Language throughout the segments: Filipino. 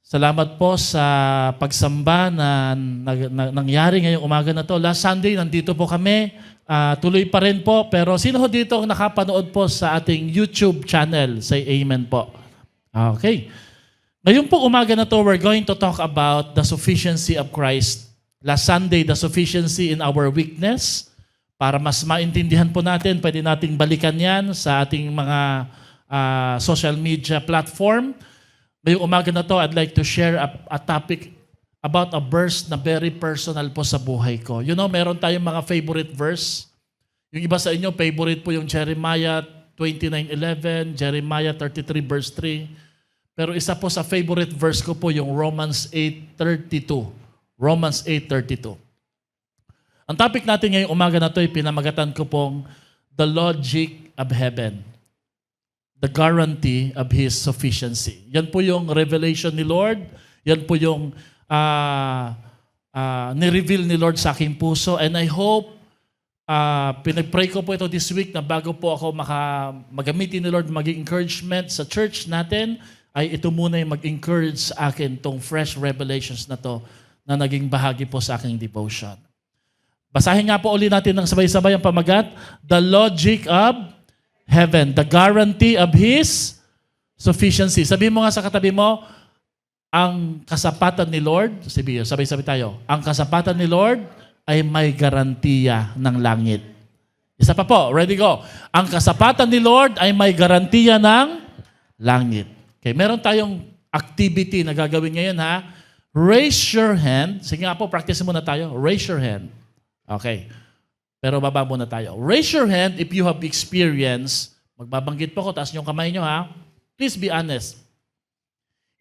Salamat po sa pagsamba na nangyari ngayong umaga na to. Last Sunday, nandito po kami. Tuloy pa rin po. Pero sino ho dito ang nakapanood po sa ating YouTube channel? Say amen po. Okay. Ngayon po umaga na to, we're going to talk about the sufficiency of Christ. Last Sunday, the sufficiency in our weakness. Para mas maintindihan po natin, pwede nating balikan yan sa ating mga social media platform. Ngayong umaga na to, I'd like to share a topic about a verse na very personal po sa buhay ko. You know, meron tayong mga favorite verse. Yung iba sa inyo, favorite po yung Jeremiah 29:11, Jeremiah 33 verse 3. Pero isa po sa favorite verse ko po yung Romans 8:32. Romans 8:32. Ang topic natin ngayong umaga na to ay pinamagatan ko pong The Logic of Heaven. The guarantee of His sufficiency. Yan po yung revelation ni Lord. Yan po yung ni-reveal ni Lord sa aking puso. And I hope, pinag-pray ko po ito this week na bago po ako magamitin ni Lord maging encouragement sa church natin, ay ito muna yung mag-encourage sa akin tong fresh revelations na to na naging bahagi po sa aking devotion. Basahin nga po ulit natin ng sabay-sabay ang pamagat. The Logic of Heaven, the guarantee of His sufficiency. Sabihin mo nga sa katabi mo, ang kasapatan ni Lord, sabay-sabay tayo, ang kasapatan ni Lord ay may garantiya ng langit. Isa pa po, ready go. Ang kasapatan ni Lord ay may garantiya ng langit. Okay, meron tayong activity na gagawin ngayon ha. Raise your hand. Sige nga po, practice muna tayo. Raise your hand. Okay. Pero baba muna tayo. Raise your hand if you have experienced, magbabanggit po ko, taas yung kamay nyo ha. Please be honest.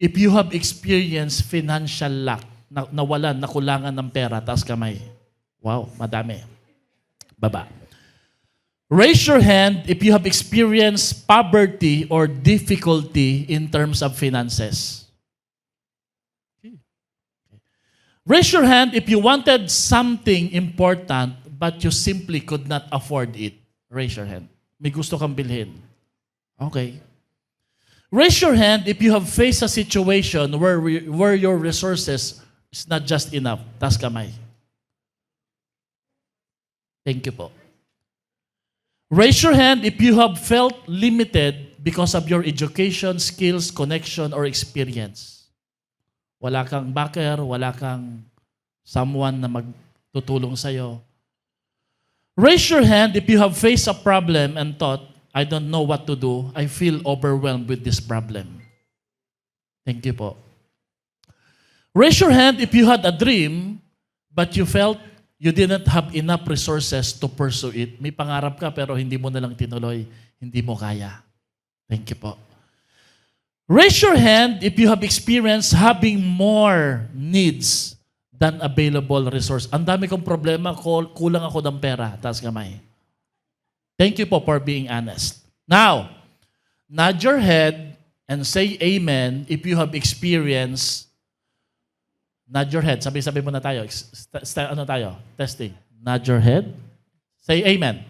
If you have experienced financial lack, nawalan, nakulangan ng pera, taas kamay. Wow, madami. Baba. Raise your hand if you have experienced poverty or difficulty in terms of finances. Raise your hand if you wanted something important but you simply could not afford it. Raise your hand. May gusto kang bilhin. Okay. Raise your hand if you have faced a situation where your resources is not just enough. Taas kamay. Thank you po. Raise your hand if you have felt limited because of your education, skills, connection, or experience. Wala kang backer, wala kang someone na magtutulong sa'yo. Raise your hand if you have faced a problem and thought, I don't know what to do. I feel overwhelmed with this problem. Thank you po. Raise your hand if you had a dream but you felt you didn't have enough resources to pursue it. May pangarap ka pero hindi mo na lang tinuloy. Hindi mo kaya. Thank you po. Raise your hand if you have experienced having more needs than available resource. Ang dami kong problema, kulang ako ng pera. Taas kamay. Thank you po for being honest. Now, nod your head and say amen if you have experienced. Nod your head. Sabi-sabi muna tayo. Ano tayo? Testing. Nod your head. Say amen.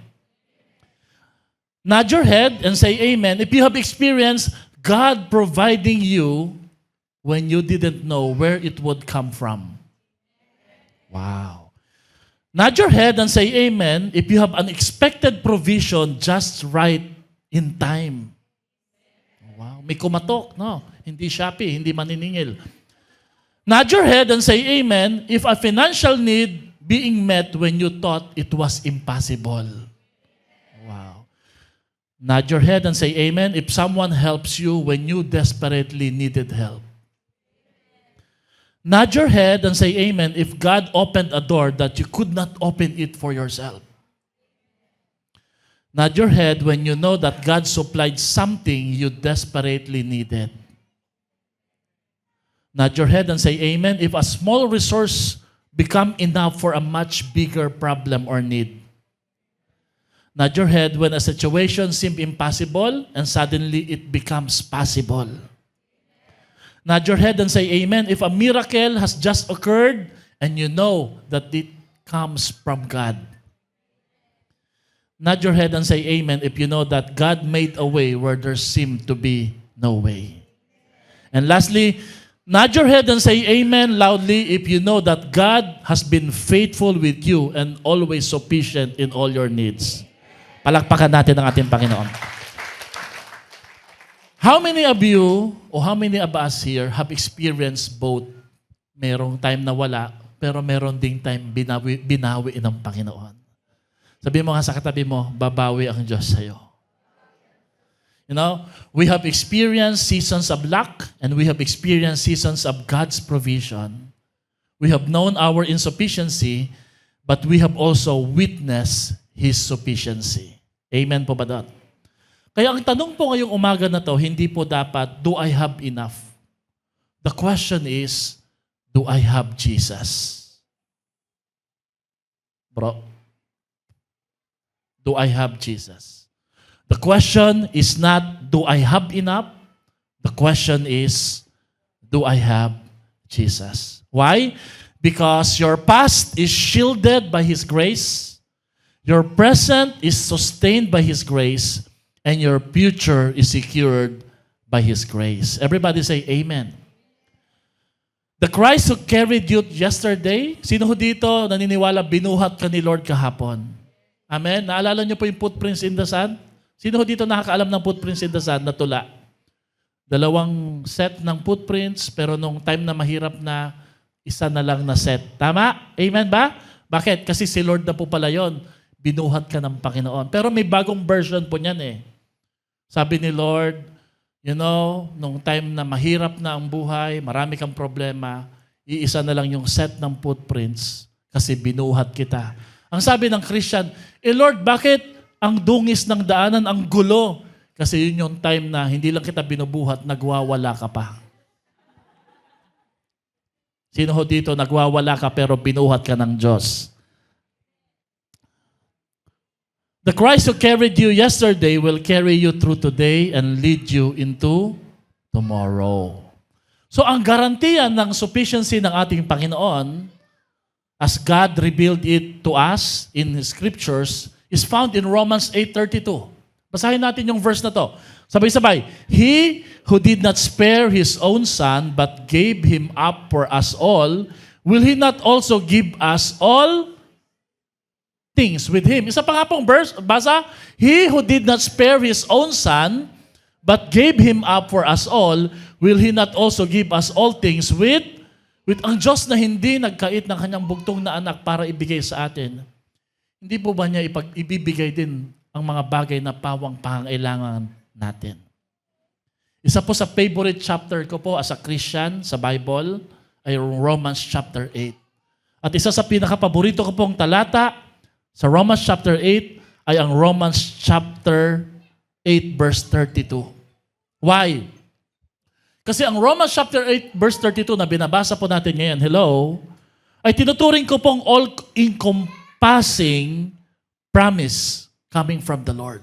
Nod your head and say amen if you have experienced God providing you when you didn't know where it would come from. Wow. Nod your head and say amen if you have unexpected provision just right in time. Wow. May kumatok, no? Hindi Shopee, hindi maniningil. Nod your head and say amen if a financial need being met when you thought it was impossible. Wow. Nod your head and say amen if someone helps you when you desperately needed help. Nod your head and say amen if God opened a door that you could not open it for yourself. Nod your head when you know that God supplied something you desperately needed. Nod your head and say amen if a small resource become enough for a much bigger problem or need. Nod your head when a situation seemed impossible and suddenly it becomes possible. Nod your head and say amen if a miracle has just occurred and you know that it comes from God. Nod your head and say amen if you know that God made a way where there seemed to be no way. And lastly, Nod your head and say amen loudly if you know that God has been faithful with you and always sufficient in all your needs. Palakpakan natin ang ating Panginoon. How many of you or how many of us here have experienced both? Merong time na wala, pero meron ding time binawi ng Panginoon. Sabi mo nga sa katabi mo, babawi ang Diyos sa'yo. You know, we have experienced seasons of lack and we have experienced seasons of God's provision. We have known our insufficiency, but we have also witnessed His sufficiency. Amen po ba doon? Kaya ang tanong po ngayong umaga na to, hindi po dapat, do I have enough? The question is, do I have Jesus? Bro, do I have Jesus? The question is not, do I have enough? The question is, do I have Jesus? Why? Because your past is shielded by His grace, your present is sustained by His grace, and your future is secured by His grace. Everybody say amen. The Christ who carried you yesterday, sino ho dito naniniwala binuhat ka ni Lord kahapon? Amen? Naalala niyo po yung footprints in the sand? Sino ho dito nakakaalam ng footprints in the sand na tula? 2 set ng footprints, pero nung time na mahirap na, isa na lang na set. Tama? Amen ba? Bakit? Kasi si Lord na po pala yun. Binuhat ka ng Panginoon. Pero may bagong version po niyan eh. Sabi ni Lord, you know, nung time na mahirap na ang buhay, marami kang problema, iisa na lang yung set ng footprints kasi binuhat kita. Ang sabi ng Christian, Lord, bakit ang dungis ng daanan, ang gulo? Kasi yun yung time na hindi lang kita binubuhat, nagwawala ka pa. Sino ho dito, nagwawala ka pero binuhat ka ng Diyos? The Christ who carried you yesterday will carry you through today and lead you into tomorrow. So ang garantiyan ng sufficiency ng ating Panginoon, as God revealed it to us in His scriptures, is found in Romans 8:32. Basahin natin yung verse na to. Sabay-sabay. He who did not spare His own Son, but gave Him up for us all, will He not also give us all things with Him? Isa pa nga pong verse, basa. He who did not spare His own Son, but gave Him up for us all, will He not also give us all things with ang Diyos na hindi nagkait ng Kanyang bugtong na anak para ibigay sa atin? Hindi po ba niya ibibigay din ang mga bagay na pawang pangangailangan natin? Isa po sa favorite chapter ko po as a Christian sa Bible ay Romans chapter 8. At isa sa pinaka-paborito ko pong talata sa Romans chapter 8 ay ang Romans chapter 8 verse 32. Why? Kasi ang Romans chapter 8 verse 32 na binabasa po natin ngayon, hello, ay tinuturing ko pong all-encompassing promise coming from the Lord.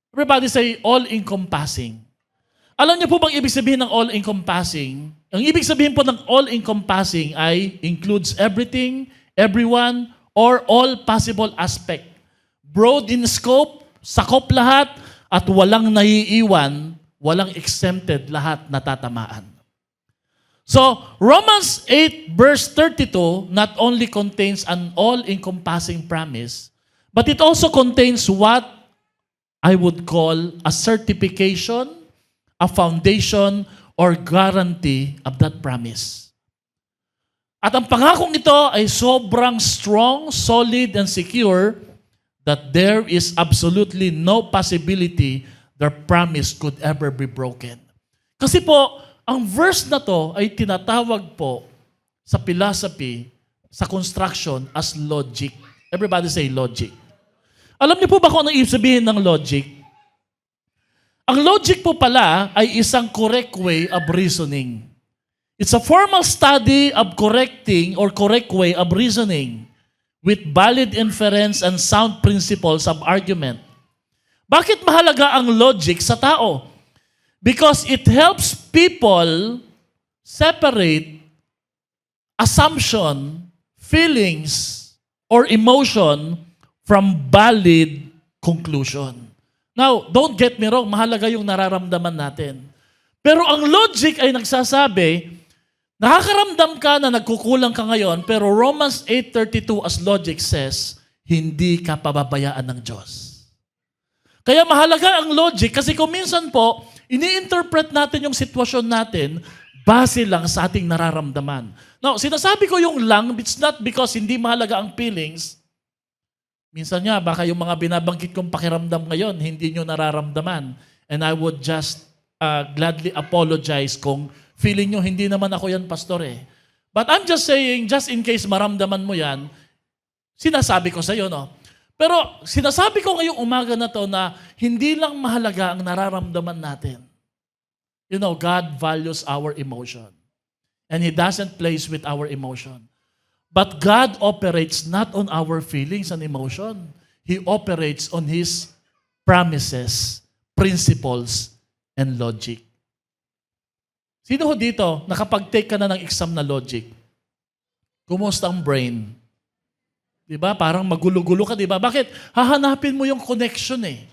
Everybody say all-encompassing. Alam niyo po bang ibig sabihin ng all-encompassing? Ang ibig sabihin po ng all-encompassing ay includes everything, everyone, or all possible aspect. Broad in scope, sakop lahat, at walang naiiwan, walang exempted, lahat natatamaan. So, Romans 8 verse 32 not only contains an all-encompassing promise, but it also contains what I would call a certification, a foundation, or guarantee of that promise. At ang pangakong ito ay sobrang strong, solid, and secure that there is absolutely no possibility their promise could ever be broken. Kasi po, ang verse na to ay tinatawag po sa philosophy, sa construction as logic. Everybody say logic. Alam niyo po ba kung ano ibig sabihin ng logic? Ang logic po pala ay isang correct way of reasoning. It's a formal study of correcting or correct way of reasoning with valid inference and sound principles of argument. Bakit mahalaga ang logic sa tao? Because it helps people separate assumption, feelings, or emotion from valid conclusion. Now, don't get me wrong, mahalaga yung nararamdaman natin. Pero ang logic ay nagsasabi, nakakaramdam ka na nagkukulang ka ngayon, pero Romans 8:32 as logic says, hindi ka pababayaan ng Diyos. Kaya mahalaga ang logic kasi kung minsan po, ini-interpret natin yung sitwasyon natin base lang sa ating nararamdaman. Now, sinasabi ko yung lang, it's not because hindi mahalaga ang feelings. Minsan nga, baka yung mga binabanggit kong pakiramdam ngayon, hindi nyo nararamdaman. And I would just gladly apologize kung feeling nyo, hindi naman ako yan, pastor eh. But I'm just saying, just in case maramdaman mo yan, sinasabi ko sa iyo, no? Pero sinasabi ko ngayong umaga na to na hindi lang mahalaga ang nararamdaman natin. You know, God values our emotion. And He doesn't play with our emotion. But God operates not on our feelings and emotion. He operates on His promises, principles, and logic. Sino ho dito, nakapag-take ka na ng exam na logic? Kumusta ang brain? Diba? Parang magulo-gulo ka, diba? Bakit? Hahanapin mo yung connection eh.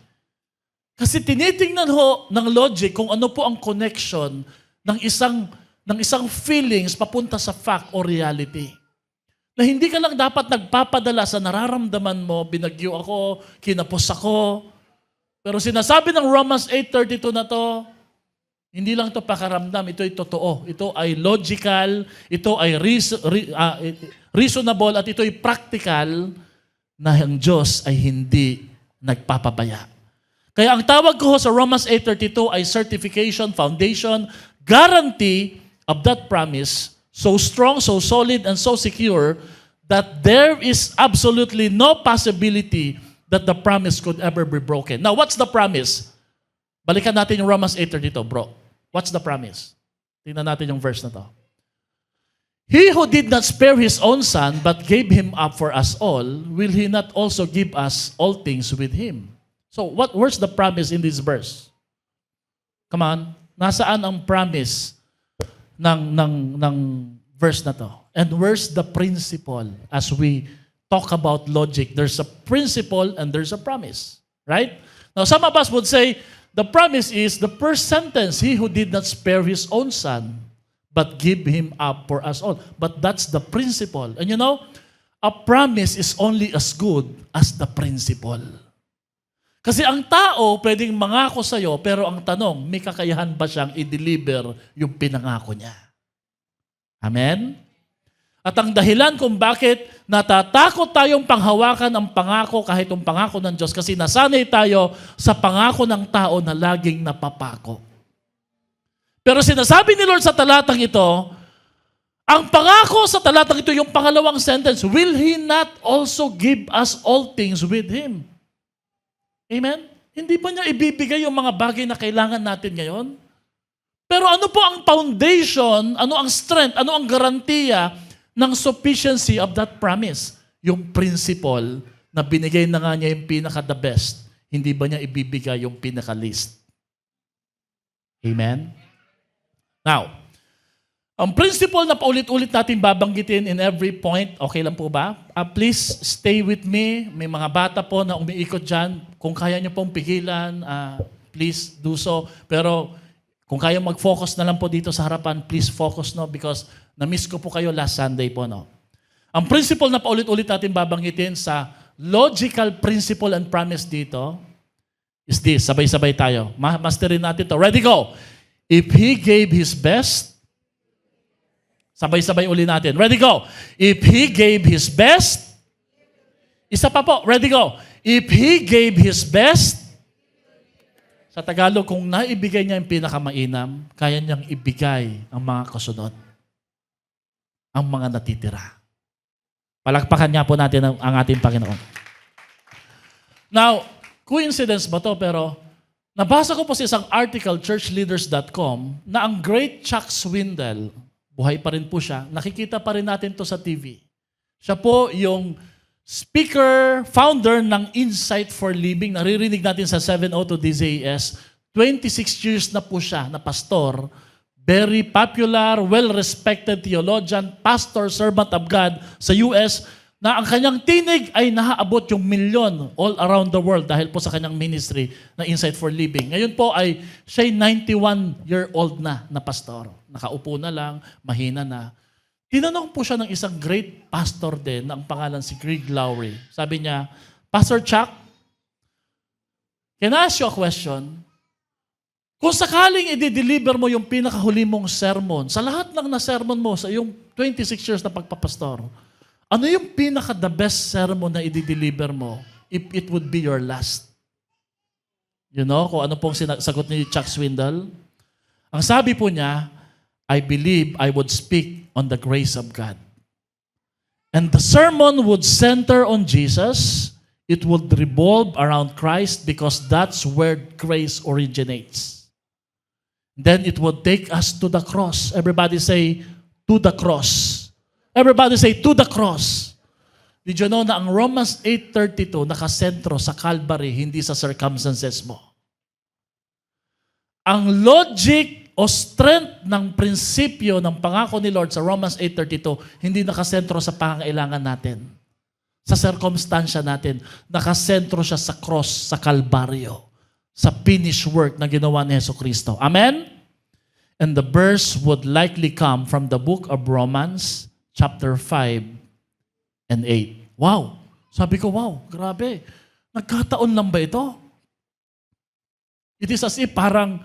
Kasi tinitingnan ho ng logic kung ano po ang connection ng isang feelings papunta sa fact or reality. Na hindi ka lang dapat nagpapadala sa nararamdaman mo, binagyo ako, kinapos ako. Pero sinasabi ng Romans 8:32 na to, hindi lang to pakaramdam, ito ay totoo. Ito ay logical, ito ay reasonable, at ito ay practical na ang Diyos ay hindi nagpapabaya. Kaya ang tawag ko sa Romans 8:32 ay certification, foundation, guarantee of that promise, so strong, so solid, and so secure that there is absolutely no possibility that the promise could ever be broken. Now, what's the promise? Balikan natin yung Romans 8:32, bro. What's the promise? Tingnan natin yung verse na to. He who did not spare His own Son, but gave Him up for us all, will He not also give us all things with Him? So, where's the promise in this verse? Come on. Nasaan ang promise ng verse na to? And where's the principle? As we talk about logic, there's a principle and there's a promise. Right? Now, some of us would say, the promise is the first sentence, He who did not spare His own Son, but give Him up for us all. But that's the principle. And you know, a promise is only as good as the principle. Kasi ang tao pwedeng mangako sa'yo, pero ang tanong, may kakayahan ba siyang i-deliver yung pinangako niya? Amen? At ang dahilan kung bakit natatakot tayong panghawakan ang pangako kahit ang pangako ng Diyos kasi nasanay tayo sa pangako ng tao na laging napapako. Pero sinasabi ni Lord sa talatang ito, ang pangako sa talatang ito, yung pangalawang sentence, will He not also give us all things with Him? Amen? Hindi ba niya ibibigay yung mga bagay na kailangan natin ngayon? Pero ano po ang foundation, ano ang strength, ano ang garantiya ng sufficiency of that promise? Yung principle na binigay na nga niya yung pinaka-the best, hindi ba niya ibibigay yung pinaka-least? Amen? Now, ang principle na paulit-ulit natin babanggitin in every point, okay lang po ba? Please stay with me. May mga bata po na umiikot dyan. Kung kaya niyo pong pigilan, please do so. Pero kung kaya mag-focus na lang po dito sa harapan, please focus, no? Because na-miss ko po kayo last Sunday po, no? Ang principle na paulit-ulit natin babanggitin sa logical principle and promise dito is this. Sabay-sabay tayo. Masterin natin to. Ready, go! If He gave His best, sabay-sabay uli natin. Ready, go! If He gave His best, isa pa po. Ready, go! If He gave His best, sa Tagalog, kung naibigay niya yung pinakamainam, kaya niyang ibigay ang mga kasunod. Ang mga natitira. Palakpakan nga po natin ang ating Panginoon. Now, coincidence ba to? Pero nabasa ko po sa isang article, churchleaders.com, na ang great Chuck Swindoll, buhay pa rin po siya, nakikita pa rin natin to sa TV. Siya po yung speaker, founder ng Insight for Living. Naririnig natin sa 702 DZAS. 26 years na po siya na pastor. Very popular, well-respected theologian, pastor, servant of God sa US. na ang kanyang tinig ay nahaabot yung milyon all around the world dahil po sa kanyang ministry na Insight for Living. Ngayon po ay siya'y 91-year-old na pastor. Nakaupo na lang, mahina na. Tinanong po siya ng isang great pastor din na ang pangalan si Greg Laurie. Sabi niya, Pastor Chuck, can I ask you a question? Kung sakaling i-deliver mo yung pinakahuli mong sermon, sa lahat ng na-sermon mo sa iyong 26 years na pagpapastor, ano yung pinaka-the best sermon na i-deliver mo if it would be your last? You know, kung ano pong sagot ni Chuck Swindoll? Ang sabi po niya, I believe I would speak on the grace of God. And the sermon would center on Jesus. It would revolve around Christ because that's where grace originates. Then it would take us to the cross. Everybody say, to the cross. Everybody say, to the cross. Did you know na ang Romans 8:32 nakasentro sa Calvary, hindi sa circumstances mo? Ang logic o strength ng prinsipyo ng pangako ni Lord sa Romans 8:32, hindi nakasentro sa pangangailangan natin. Sa circumstansya natin, nakasentro siya sa cross, sa Kalbaryo, sa finished work na ginawa ni Jesucristo. Amen? And the verse would likely come from the book of Romans, chapter 5 and 8. Wow! Sabi ko, wow, grabe. Nagkataon lang ba ito? It is as if parang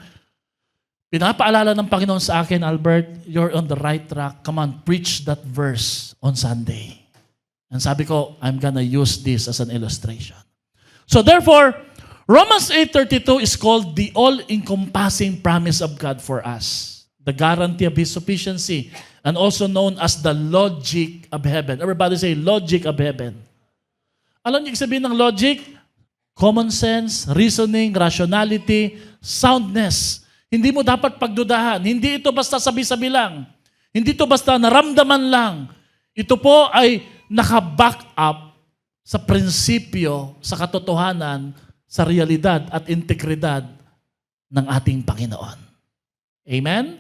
pinapaalala ng Panginoon sa akin, Albert, you're on the right track. Come on, preach that verse on Sunday. And sabi ko, I'm gonna use this as an illustration. So therefore, Romans 8:32 is called the all-encompassing promise of God for us. The guarantee of His sufficiency, and also known as the logic of heaven. Everybody say, logic of heaven. Alam niyo sabihin ng logic? Common sense, reasoning, rationality, soundness. Hindi mo dapat pagdudahan. Hindi ito basta sabi-sabi lang. Hindi ito basta naramdaman lang. Ito po ay naka-back up sa prinsipyo, sa katotohanan, sa realidad at integridad ng ating Panginoon. Amen?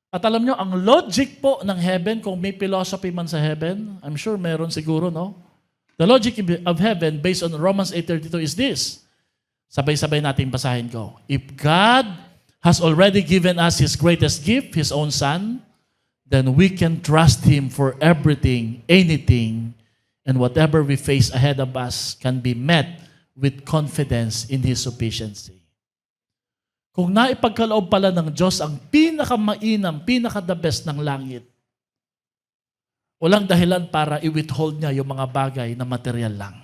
At alam nyo, ang logic po ng heaven, kung may philosophy man sa heaven, I'm sure meron siguro, no? The logic of heaven based on Romans 8:32 is this. Sabay-sabay natin basahin ko. If God has already given us His greatest gift, His own Son, then we can trust Him for everything, anything, and whatever we face ahead of us can be met with confidence in His sufficiency. Kung naipagkaloob pala ng Diyos ang pinakamainam, pinaka-the best ng langit, walang dahilan para i-withhold niya yung mga bagay na material lang.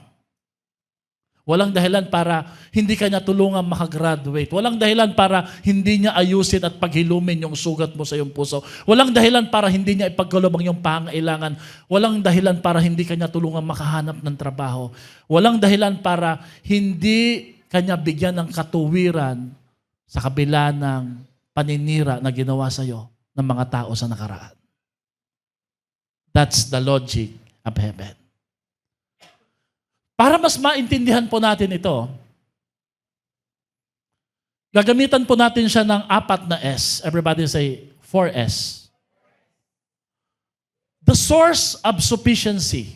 Walang dahilan para hindi ka niya tulungan makagraduate. Walang dahilan para hindi niya ayusin at paghilumin yung sugat mo sa iyong puso. Walang dahilan para hindi niya ipagkaloob ang iyong pangailangan. Walang dahilan para hindi ka niya tulungan makahanap ng trabaho. Walang dahilan para hindi ka niya bigyan ng katuwiran sa kabila ng paninira na ginawa sa iyo ng mga tao sa nakaraan. That's the logic of heaven. Para mas maintindihan po natin ito, gagamitan po natin siya ng 4 na S. Everybody say 4S. The source of sufficiency.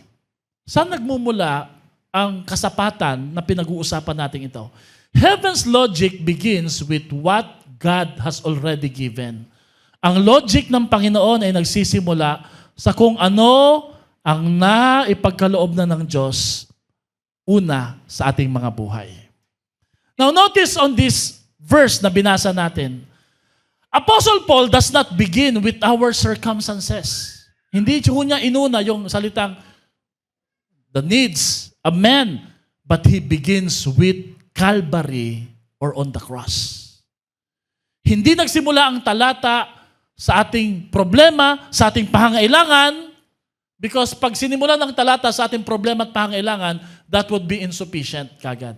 Saan nagmumula ang kasapatan na pinag-uusapan natin ito? Heaven's logic begins with what God has already given. Ang logic ng Panginoon ay nagsisimula sa kung ano ang naipagkaloob na ng Diyos una sa ating mga buhay. Now notice on this verse na binasa natin, Apostle Paul does not begin with our circumstances. Hindi niya inuna yung salitang the needs of man, but he begins with Calvary or on the cross. Hindi nagsimula ang talata sa ating problema, sa ating pangangailangan, because pag sinimulan ng talata sa ating problema at pangangailangan, that would be insufficient kagad.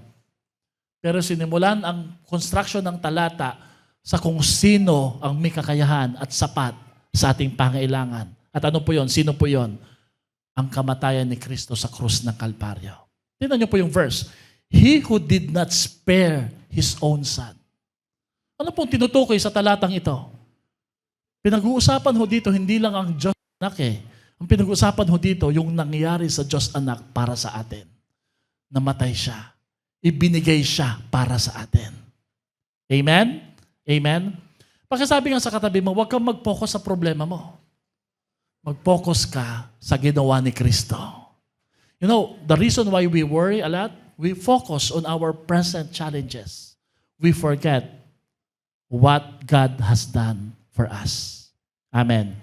Pero sinimulan ang construction ng talata sa kung sino ang may kakayahan at sapat sa ating pangangailangan. At ano po yon? Sino po yon? Ang kamatayan ni Kristo sa krus ng Kalbaryo. Tingnan niyo po yung verse. He who did not spare His own Son. Ano pong tinutukoy sa talatang ito? Pinag-uusapan ho dito, hindi lang ang Diyos anak eh. Ang pinag-usapan ho dito, yung nangyari sa Diyos Anak para sa atin. Namatay siya. Ibinigay siya para sa atin. Amen? Amen? Pagkasabi nga sa katabi mo, huwag kang mag-focus sa problema mo. Mag-focus ka sa ginawa ni Kristo. You know, the reason why we worry a lot, we focus on our present challenges. We forget what God has done for us. Amen.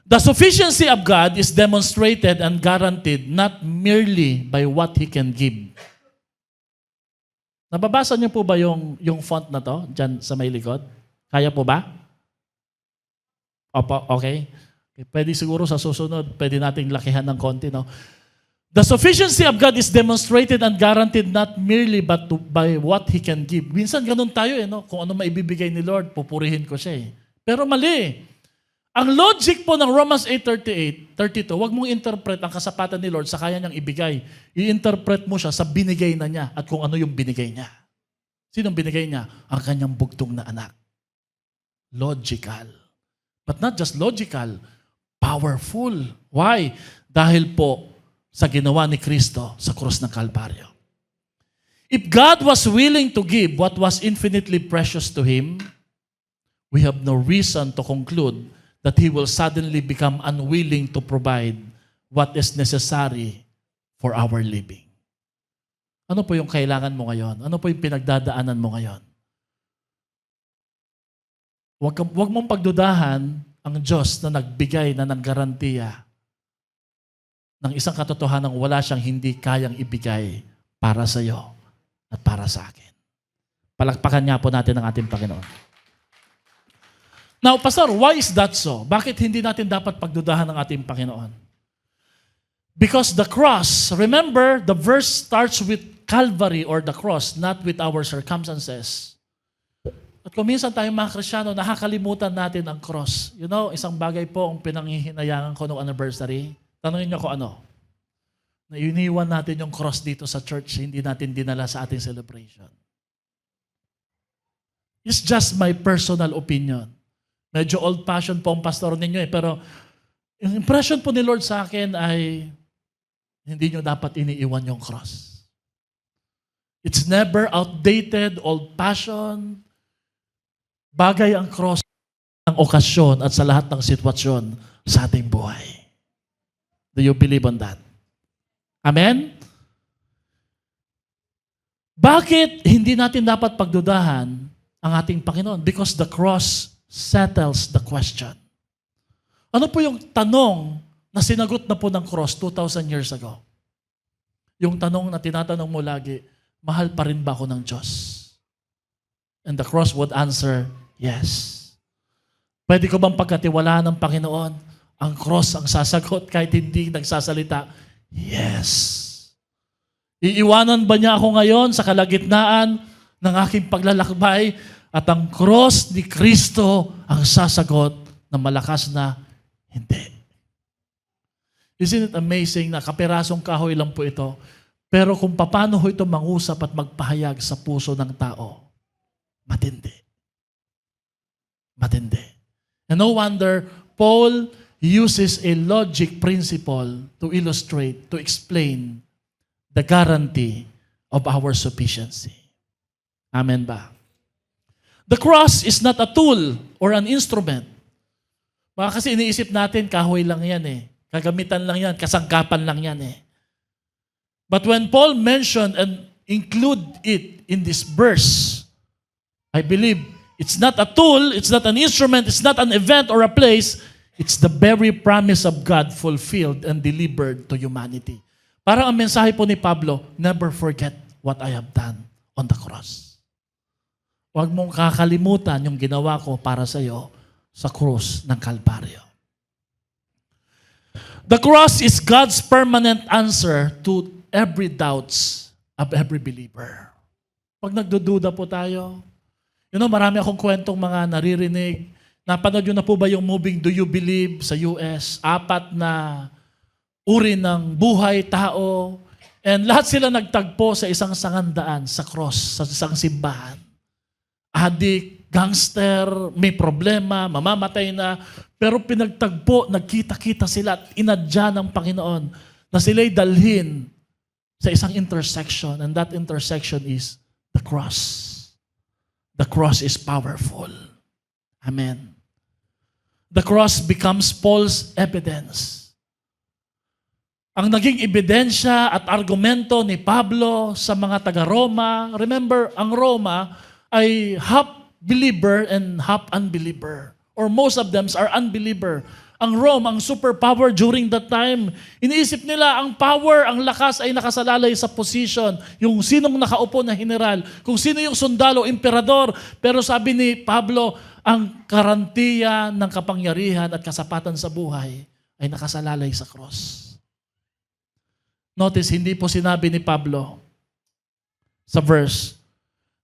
The sufficiency of God is demonstrated and guaranteed not merely by what He can give. Nababasa niyo po ba yung font na to, dyan sa may likod? Kaya po ba? Opo, okay. Pwede siguro sa susunod, pwede nating lakihan ng konti, no? The sufficiency of God is demonstrated and guaranteed not merely but by what He can give. Minsan ganun tayo, no? Kung ano maibibigay ni Lord, pupurihin ko siya. Pero mali. Ang logic po ng Romans 8:32, wag mong interpret ang kasapatan ni Lord sa kaya niyang ibigay. I-interpret mo siya sa binigay na niya at kung ano yung binigay niya. Sinong binigay niya? Ang kanyang bugtong na anak. Logical. But not just logical, powerful. Why? Dahil po sa ginawa ni Kristo sa krus ng Kalbaryo. If God was willing to give what was infinitely precious to Him, we have no reason to conclude that He will suddenly become unwilling to provide what is necessary for our living. Ano po yung kailangan mo ngayon? Ano po yung pinagdadaanan mo ngayon? Huwag mong pagdudahan ang Diyos na nagbigay na ng garantiya ng isang katotohanan wala siyang hindi kayang ibigay para sa iyo at para sa akin. Palakpakan niya po natin ang ating Panginoon. Now, Pastor, why is that so? Bakit hindi natin dapat pagdudahan ng ating Panginoon? Because the cross, remember, the verse starts with Calvary or the cross, not with our circumstances. At kung minsan tayong mga Kristyano, nakakalimutan natin ang cross. You know, isang bagay po ang pinanghihinayangan ko noong anniversary. Tanungin niyo ko ano? Na iniwan natin yung cross dito sa church, hindi natin dinala sa ating celebration. It's just my personal opinion. Medyo old-fashioned po ang pastor ninyo pero yung impression po ni Lord sa akin ay hindi nyo dapat iniiwan yung cross. It's never outdated, old-fashioned. Bagay ang cross ng okasyon at sa lahat ng sitwasyon sa ating buhay. Do you believe on that? Amen? Bakit hindi natin dapat pagdudahan ang ating Panginoon? Because the cross settles the question. Ano po yung tanong na sinagot na po ng cross 2,000 years ago? Yung tanong na tinatanong mo lagi, mahal pa rin ba ako ng Diyos? And the cross would answer, yes. Pwede ko bang pagkatiwalaan ng Panginoon? Ang cross ang sasagot kahit hindi nagsasalita, yes. Iiwanan ba niya ako ngayon sa kalagitnaan ng aking paglalakbay at ang cross ni Kristo ang sasagot na malakas na hindi. Isn't it amazing na kapirasong kahoy lang po ito, pero kung paano ho ito mangusap at magpahayag sa puso ng tao, matindi. Matindi. And no wonder, Paul uses a logic principle to illustrate, to explain the guarantee of our sufficiency. Amen ba? The cross is not a tool or an instrument. Baka kasi iniisip natin, kahoy lang yan eh. Kagamitan lang yan, kasangkapan lang yan eh. But when Paul mentioned and include it in this verse, I believe it's not a tool, it's not an instrument, it's not an event or a place, it's the very promise of God fulfilled and delivered to humanity. Parang ang mensahe po ni Pablo, never forget what I have done on the cross. Huwag mong kakalimutan yung ginawa ko para sa iyo sa krus ng Kalbaryo. The cross is God's permanent answer to every doubts of every believer. Pag nagdududa po tayo, marami akong kwentong mga naririnig. Napanood nyo na po ba yung moving Do You Believe sa US? 4 na uri ng buhay, tao. And lahat sila nagtagpo sa isang sangandaan, sa cross, sa isang simbahan. Adik, gangster, may problema, mamamatay na, pero pinagtagpo, nagkita-kita sila at inadya ng Panginoon na sila'y dalhin sa isang intersection, and that intersection is the cross. The cross is powerful. Amen. The cross becomes Paul's evidence. Ang naging ebidensya at argumento ni Pablo sa mga taga-Roma, remember, ang Roma ay half believer and half unbeliever. Or most of them are unbeliever. Ang Rome, ang superpower during that time, iniisip nila ang power, ang lakas ay nakasalalay sa position. Yung sinong nakaupo na general, kung sino yung sundalo, emperador. Pero sabi ni Pablo, ang karantiya ng kapangyarihan at kasapatan sa buhay ay nakasalalay sa cross. Notice, hindi po sinabi ni Pablo sa verse,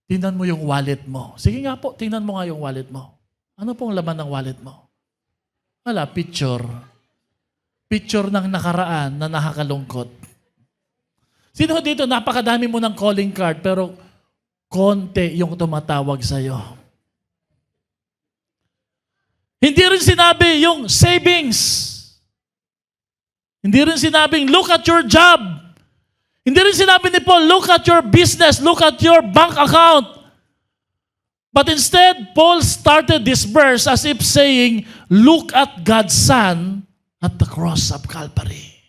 tingnan mo yung wallet mo. Sige nga po, tingnan mo nga yung wallet mo. Ano pong laman ng wallet mo? Wala, picture. Picture ng nakaraan na nakakalungkot. Sino dito, napakadami mo ng calling card, pero konti yung tumatawag sa'yo. Hindi rin sinabi yung savings. Hindi rin sinabing, look at your job. Hindi rin sinabi ni Paul, look at your business, look at your bank account. But instead, Paul started this verse as if saying, look at God's Son at the cross of Calvary.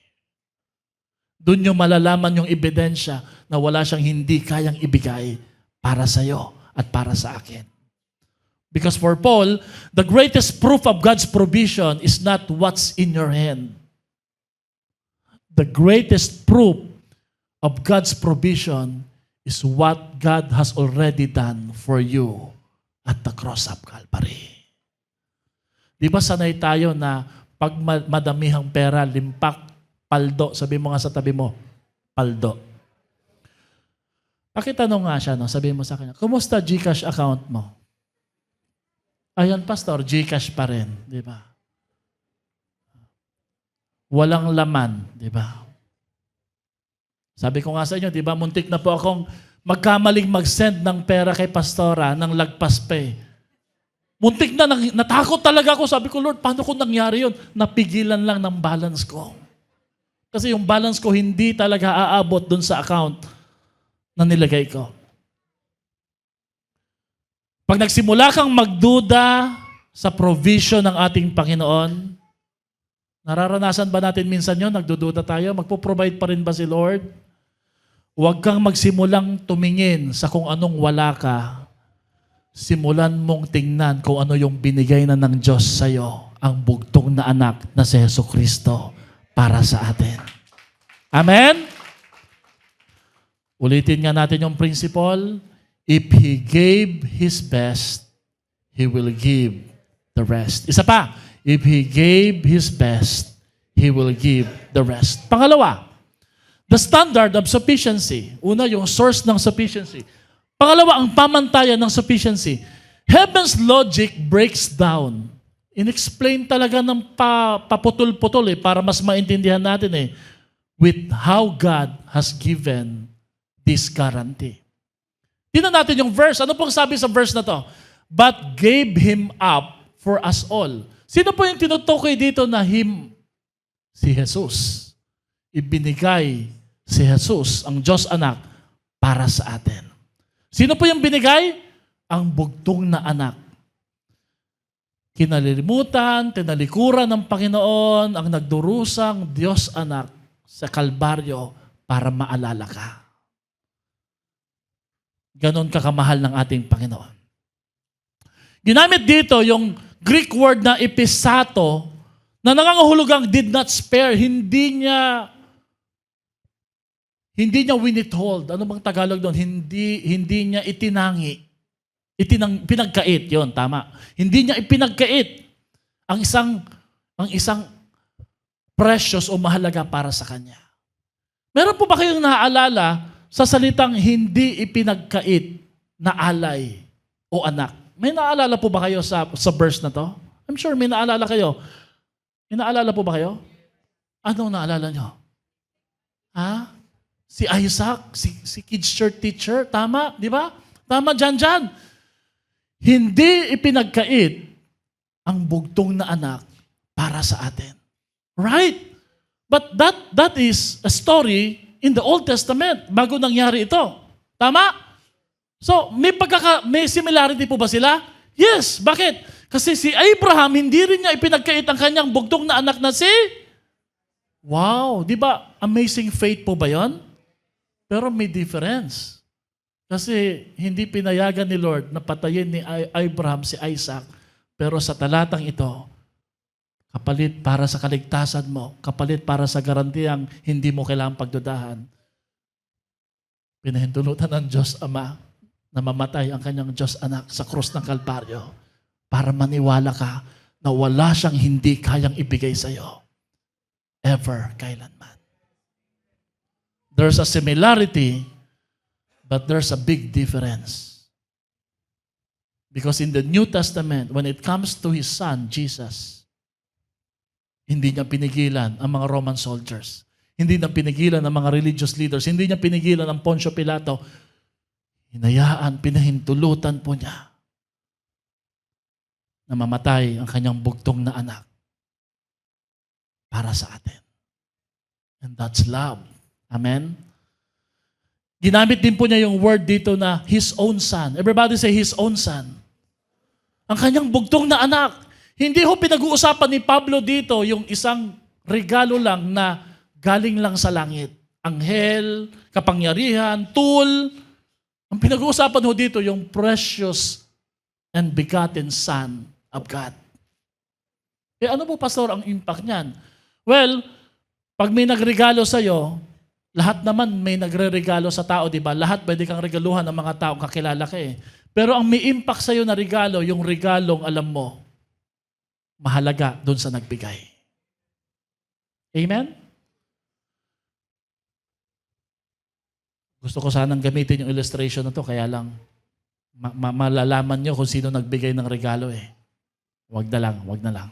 Doon nyo malalaman yung ebidensya na wala siyang hindi kayang ibigay para sa iyo at para sa akin. Because for Paul, the greatest proof of God's provision is not what's in your hand. The greatest proof of God's provision is what God has already done for you at the cross of Calvary. Di ba sanay tayo na pag madamihang pera, limpak, paldo, sabi mo nga sa tabi mo, paldo. Pakitanong nga siya, no? Sabi mo sa kanya, kumusta GCash account mo? Ayan, pastor, GCash pa rin, di ba? Walang laman, di ba? Sabi ko nga sa inyo, di ba, muntik na po akong magkamaling mag-send ng pera kay pastora ng lagpas pa eh. Muntik na, natakot talaga ako. Sabi ko, Lord, paano kung nangyari yun? Napigilan lang ng balance ko. Kasi yung balance ko hindi talaga aabot dun sa account na nilagay ko. Pag nagsimula kang magduda sa provision ng ating Panginoon, nararanasan ba natin minsan yun? Nagdududa tayo? Magpo-provide pa rin ba si Lord? Huwag kang magsimulang tumingin sa kung anong wala ka. Simulan mong tingnan kung ano yung binigay na ng Diyos sa iyo, ang bugtong na anak na si Jesucristo para sa atin. Amen? Ulitin nga natin yung principle. If He gave His best, He will give the rest. Isa pa, if He gave His best, He will give the rest. Pangalawa, the standard of sufficiency. Una, yung source ng sufficiency. Pangalawa, ang pamantayan ng sufficiency. Heaven's logic breaks down. In-explain talaga ng paputol-putol para mas maintindihan natin with how God has given this guarantee. Tingnan natin yung verse. Ano pong sabi sa verse na to? But gave Him up for us all. Sino po yung tinutukoy dito na Him? Si Jesus. Ibinigay si Jesus, ang Diyos anak, para sa atin. Sino po yung binigay? Ang bugtong na anak. Kinalilimutan, tinalikuran ng Panginoon, ang nagdurusang Diyos anak sa Kalbaryo para maalala ka. Ganon kakamahal ng ating Panginoon. Ginamit dito yung Greek word na episato na nangangahulugang did not spare, hindi niya winithhold. Ano bang Tagalog doon? Hindi niya itinangi. Pinagkait, yon tama. Hindi niya ipinagkait ang isang precious o mahalaga para sa kanya. Meron po ba kayong naaalala sa salitang hindi ipinagkait na alay o anak? May naalala po ba kayo sa verse na to? I'm sure may naalala kayo. May naalala po ba kayo? Anong naalala nyo? Ha? Si Isaac, si kids church teacher, tama, di ba? Tama dyan. hindi ipinagkait ang bugtong na anak para sa atin. Right? But that is a story in the Old Testament bago nangyari ito. Tama? So, may similarity po ba sila? Yes. Bakit? Kasi si Abraham, hindi rin niya ipinagkait ang kanyang bugtong na anak na si... Wow! Di ba amazing faith po ba yon? Pero may difference. Kasi hindi pinayagan ni Lord na patayin ni Abraham si Isaac. Pero sa talatang ito, kapalit para sa kaligtasan mo, kapalit para sa garantiyang hindi mo kailangang pagdudahan. Pinahintulutan ng Diyos Ama na mamatay ang kanyang Diyos Anak sa krus ng Kalbaryo para maniwala ka na wala siyang hindi kayang ibigay sa iyo. Ever, kailanman. There's a similarity, but there's a big difference. Because in the New Testament, when it comes to His Son, Jesus, hindi niya pinigilan ang mga Roman soldiers. Hindi niya pinigilan ang mga religious leaders. Hindi niya pinigilan ang Poncio Pilato. Hinayaan, pinahintulutan po niya na mamatay ang kanyang bugtong na anak para sa atin. And that's love. Amen? Ginamit din po niya yung word dito na His own Son. Everybody say His own Son. Ang kanyang bugtong na anak. Hindi ho pinag-uusapan ni Pablo dito yung isang regalo lang na galing lang sa langit. Anghel, kapangyarihan, tool. Ang pinag-uusapan ho dito yung precious and begotten Son of God. Eh ano po, Pastor, ang impact niyan? Well, pag may nagregalo sa'yo, lahat naman may nagre-regalo sa tao, di ba? Lahat pwede kang regaluhan ng mga tao kakilala ka eh. Pero ang may impact sa'yo na regalo, yung regalong alam mo, mahalaga doon sa nagbigay. Amen? Gusto ko sanang gamitin yung illustration na to, kaya lang malalaman nyo kung sino nagbigay ng regalo eh. Wag na lang.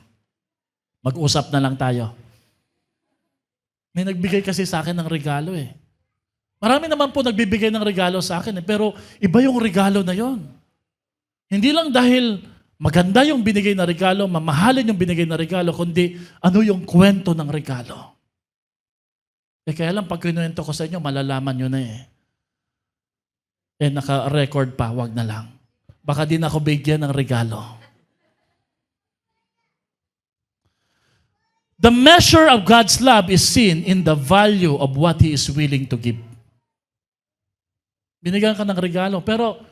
Mag-usap na lang tayo. May nagbigay kasi sa akin ng regalo eh. Marami naman po nagbibigay ng regalo sa akin eh, pero iba yung regalo na yon. Hindi lang dahil maganda yung binigay na regalo, mamahalin yung binigay na regalo, kundi ano yung kwento ng regalo. Eh kaya lang pag kinuwento ko sa inyo, malalaman nyo na eh. Eh naka-record pa, wag na lang. Baka din ako bigyan ng regalo. The measure of God's love is seen in the value of what He is willing to give. Binigyan ka ng regalo, pero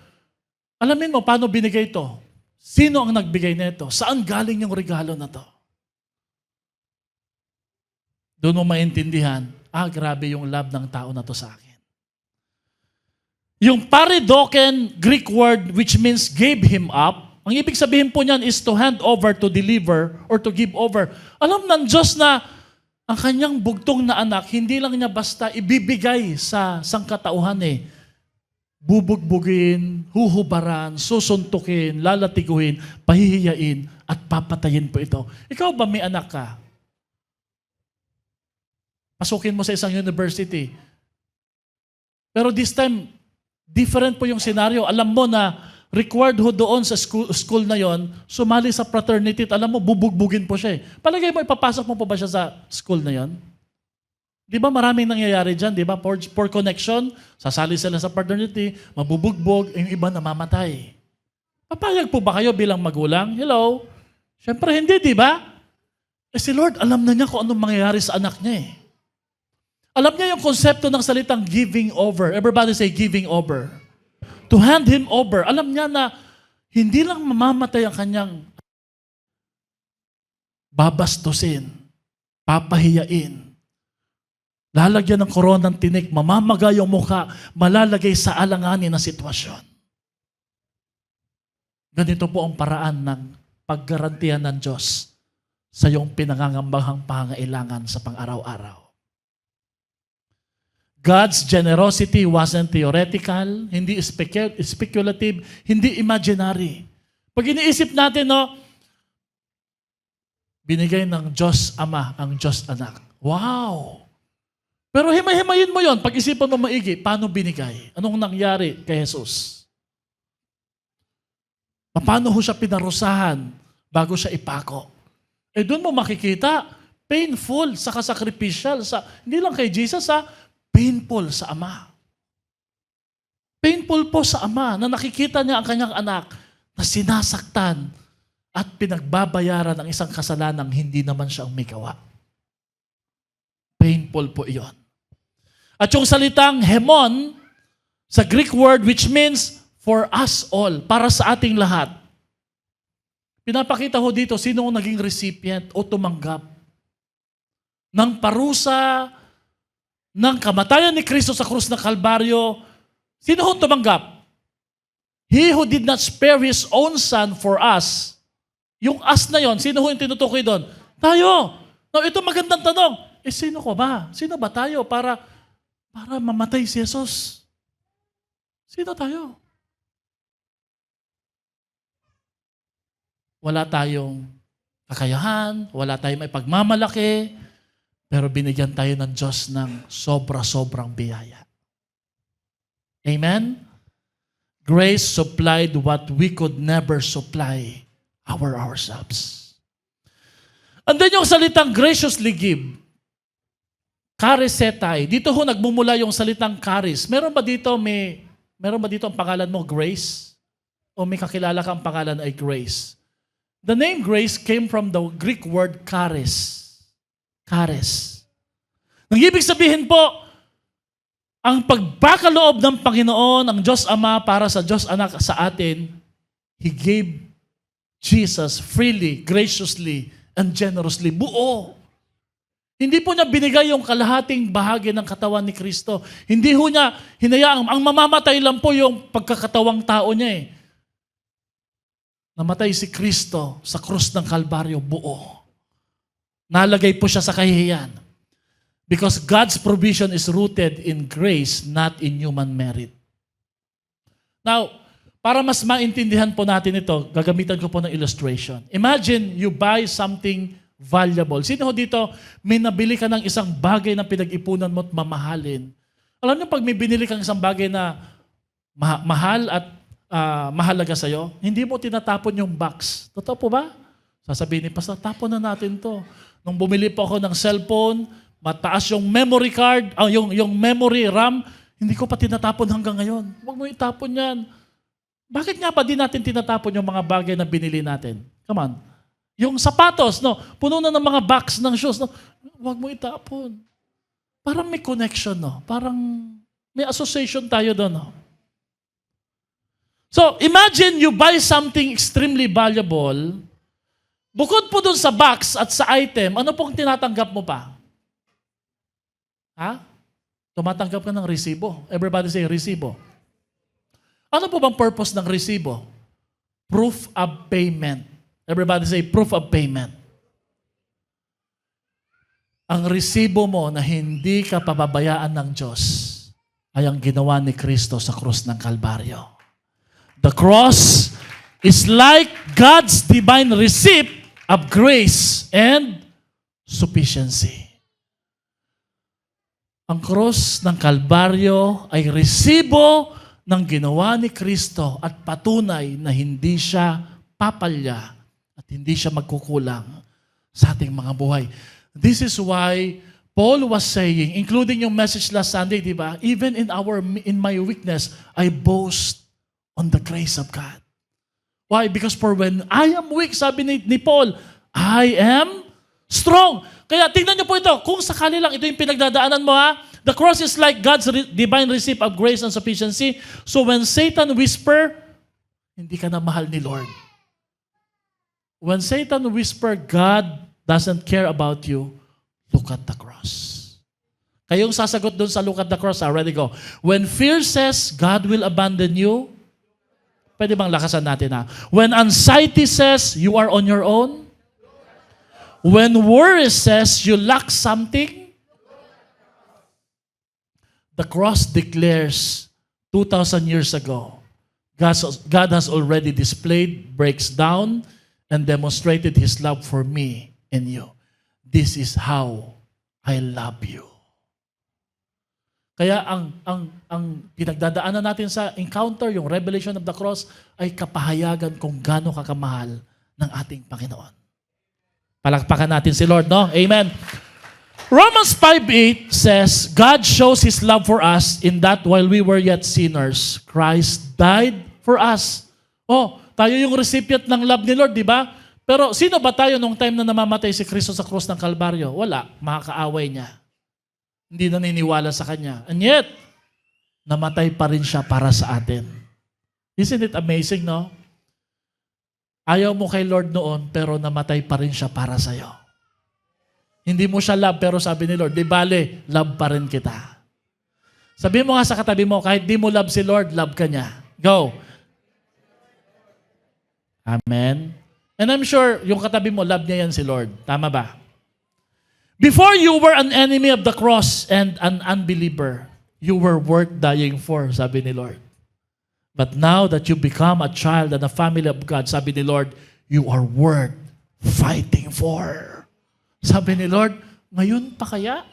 alamin mo paano binigay ito? Sino ang nagbigay nito? Saan galing yung regalo na to? Doon mo maintindihan, grabe yung love ng tao na to sa akin. Yung paridoken Greek word which means gave him up, ang ibig sabihin po niyan is to hand over, to deliver, or to give over. Alam ng Diyos na ang kanyang bugtong na anak, hindi lang niya basta ibibigay sa sangkatauhan eh. Bubugbugin, huhubaran, susuntukin, lalatiguhin, pahihiyain, at papatayin po ito. Ikaw ba may anak ka? Pasukin mo sa isang university. Pero this time, different po yung scenario. Alam mo na required ho doon sa school na yon, sumali sa fraternity at alam mo, bubugbugin po siya eh. Palagay mo, ipapasok mo pa ba siya sa school na yon? Di ba maraming nangyayari dyan, di ba? For connection, sasali sila sa fraternity, mabubugbog, yung iba namamatay. Papayag po ba kayo bilang magulang? Hello? Siyempre hindi, di ba? Eh si Lord, alam na niya kung anong mangyayari sa anak niya eh. Alam niya yung konsepto ng salitang giving over. Everybody say giving over. To hand him over. Alam niya na hindi lang mamamatay ang kanyang babastusin, papahiyain, lalagyan ng koronang tinik, mamamaga yung mukha, malalagay sa alanganin na sitwasyon. Ganito po ang paraan ng paggarantiyan ng Diyos sa iyong pinangangambahang pangailangan sa pang-araw-araw. God's generosity wasn't theoretical, hindi speculative, hindi imaginary. Pag iniisip natin, binigay ng Diyos Ama ang Diyos Anak. Wow! Pero himay-himayin mo yon, pag-isipan mo maigi, paano binigay? Anong nangyari kay Jesus? Paano ho siya pinarusahan bago siya ipako? Doon mo makikita, painful, saka sacrificial. Hindi lang kay Jesus, painful sa Ama. Painful po sa Ama na nakikita niya ang kanyang anak na sinasaktan at pinagbabayaran ng isang kasalanang hindi naman siya ang may gawa. Painful po iyon. At yung salitang hemon, sa Greek word which means for us all, para sa ating lahat. Pinapakita ho dito sino ang naging recipient o tumanggap ng parusa ng kamatayan ni Kristo sa krus ng Kalbaryo. Sino ho tumanggap? He who did not spare His own Son for us. Yung us na yon, sino ho yung tinutukoy doon? Tayo. Now, ito magandang tanong. Sino ko ba? Sino ba tayo para mamatay si Jesus? Sino tayo? Wala tayong kakayahan, wala tayong may pagmamalaki, pero binigyan tayo ng Diyos ng sobra-sobrang biyaya. Amen? Grace supplied what we could never supply ourselves. And then yung salitang graciously give, Charisetai. Dito ho nagmumula yung salitang charis. Meron ba dito ang pangalan mo Grace? O may kakilala kang pangalan ay Grace? The name Grace came from the Greek word charis. Charis. Nang ibig sabihin po, ang pagpakaloob ng Panginoon, ang Diyos Ama para sa Diyos Anak sa atin, He gave Jesus freely, graciously, and generously. Buo. Hindi po niya binigay yung kalahating bahagi ng katawan ni Kristo. Hindi ho niya hinayaang, ang mamamatay lang po yung pagkakatawang tao niya eh. Namatay si Kristo sa krus ng Kalbaryo, buo. Nalagay po siya sa kahihiyan. Because God's provision is rooted in grace, not in human merit. Now, para mas maintindihan po natin ito, gagamitan ko po ng illustration. Imagine you buy something valuable. Sino ho dito, may nabili ka ng isang bagay na pinag-ipunan mo at mamahalin. Alam niyo, pag may binili kang isang bagay na mahal at mahalaga sa'yo, hindi mo tinatapon yung box. Totoo po ba? Sasabihin ni Pastor, tapon na natin to. Nung bumili po ako ng cellphone, mataas yung memory card, yung memory RAM, hindi ko pa tinatapon hanggang ngayon. Huwag mo itapon yan. Bakit nga pa di natin tinatapon yung mga bagay na binili natin? Come on. Yung sapatos, no? Puno na ng mga box ng shoes, no? Huwag mo itapon. Parang may connection, no? Parang may association tayo doon, no? So, imagine you buy something extremely valuable. Bukod po doon sa box at sa item, ano pong tinatanggap mo pa? Ha? Tumatanggap ka ng resibo. Everybody say resibo. Ano po bang purpose ng resibo? Proof of payment. Everybody say proof of payment. Ang resibo mo na hindi ka pababayaan ng Diyos ay ang ginawa ni Kristo sa krus ng Kalbaryo. The cross is like God's divine receipt of grace and sufficiency. Ang krus ng Kalbaryo ay resibo ng ginawa ni Kristo at patunay na hindi siya papalya at hindi siya magkukulang sa ating mga buhay. This is why Paul was saying, including yung message last Sunday, di ba? Even in my weakness, I boast on the grace of God. Why? Because for when I am weak, sabi ni Paul, I am strong. Kaya tingnan niyo po ito, kung sakali lang ito yung pinagdadaanan mo the cross is like God's divine receipt of grace and sufficiency. So when Satan whisper, hindi ka na mahal ni Lord. When Satan whisper, God doesn't care about you, look at the cross. Kayong sasagot doon sa look at the cross, ready go. When fear says, God will abandon you, pwede bang lakasan natin When anxiety says, you are on your own, when worry says, you lack something, the cross declares 2,000 years ago, God has already displayed, breaks down, and demonstrated His love for me and you. This is how I love you. Kaya ang pinagdadaanan natin sa encounter, yung revelation of the cross, ay kapahayagan kung gaano kakamahal ng ating Panginoon. Palakpakan natin si Lord, no? Amen. Romans 5:8 says, God shows His love for us in that while we were yet sinners, Christ died for us. Oh, tayo yung recipient ng love ni Lord, di ba? Pero sino ba tayo nung time na namamatay si Kristo sa krus ng Kalbaryo? Wala, makakaaway niya. Hindi naniniwala sa Kanya. And yet, namatay pa rin siya para sa atin. Isn't it amazing, no? Ayaw mo kay Lord noon, pero namatay pa rin siya para sa'yo. Hindi mo siya love, pero sabi ni Lord, di bale, love pa rin kita. Sabi mo nga sa katabi mo, kahit di mo love si Lord, love ka niya. Go. Amen. And I'm sure, yung katabi mo, love niya yan si Lord. Tama ba? Before you were an enemy of the cross and an unbeliever, you were worth dying for, sabi ni Lord. But now that you become a child and a family of God, sabi ni Lord, you are worth fighting for. Sabi ni Lord, ngayon pa kaya?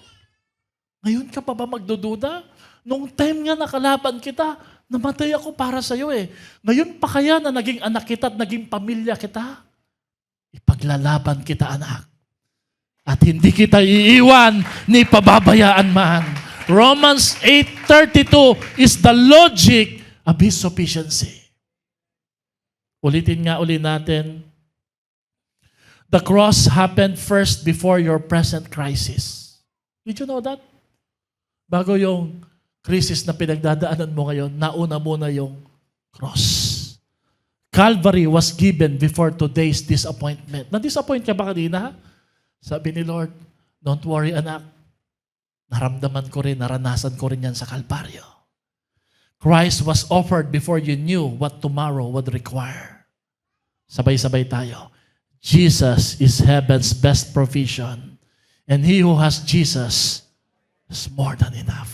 Ngayon ka pa ba magdududa? Nung time nga nakalaban kita, namatay ako para sa iyo eh. Ngayon pa kaya na naging anak kita at naging pamilya kita? Ipaglalaban kita, anak. At hindi kita iiwan ni pababayaan man. Romans 8:32 is the logic of His sufficiency. Ulitin nga uli natin. The cross happened first before your present crisis. Did you know that? Bago yung crisis na pinagdadaanan mo ngayon, nauna muna yung cross. Calvary was given before today's disappointment. Na-disappoint ka ba kanina? Sabi ni Lord, don't worry anak. Naramdaman ko rin, naranasan ko rin yan sa Kalbaryo. Christ was offered before you knew what tomorrow would require. Sabay-sabay tayo. Jesus is heaven's best provision. And he who has Jesus is more than enough.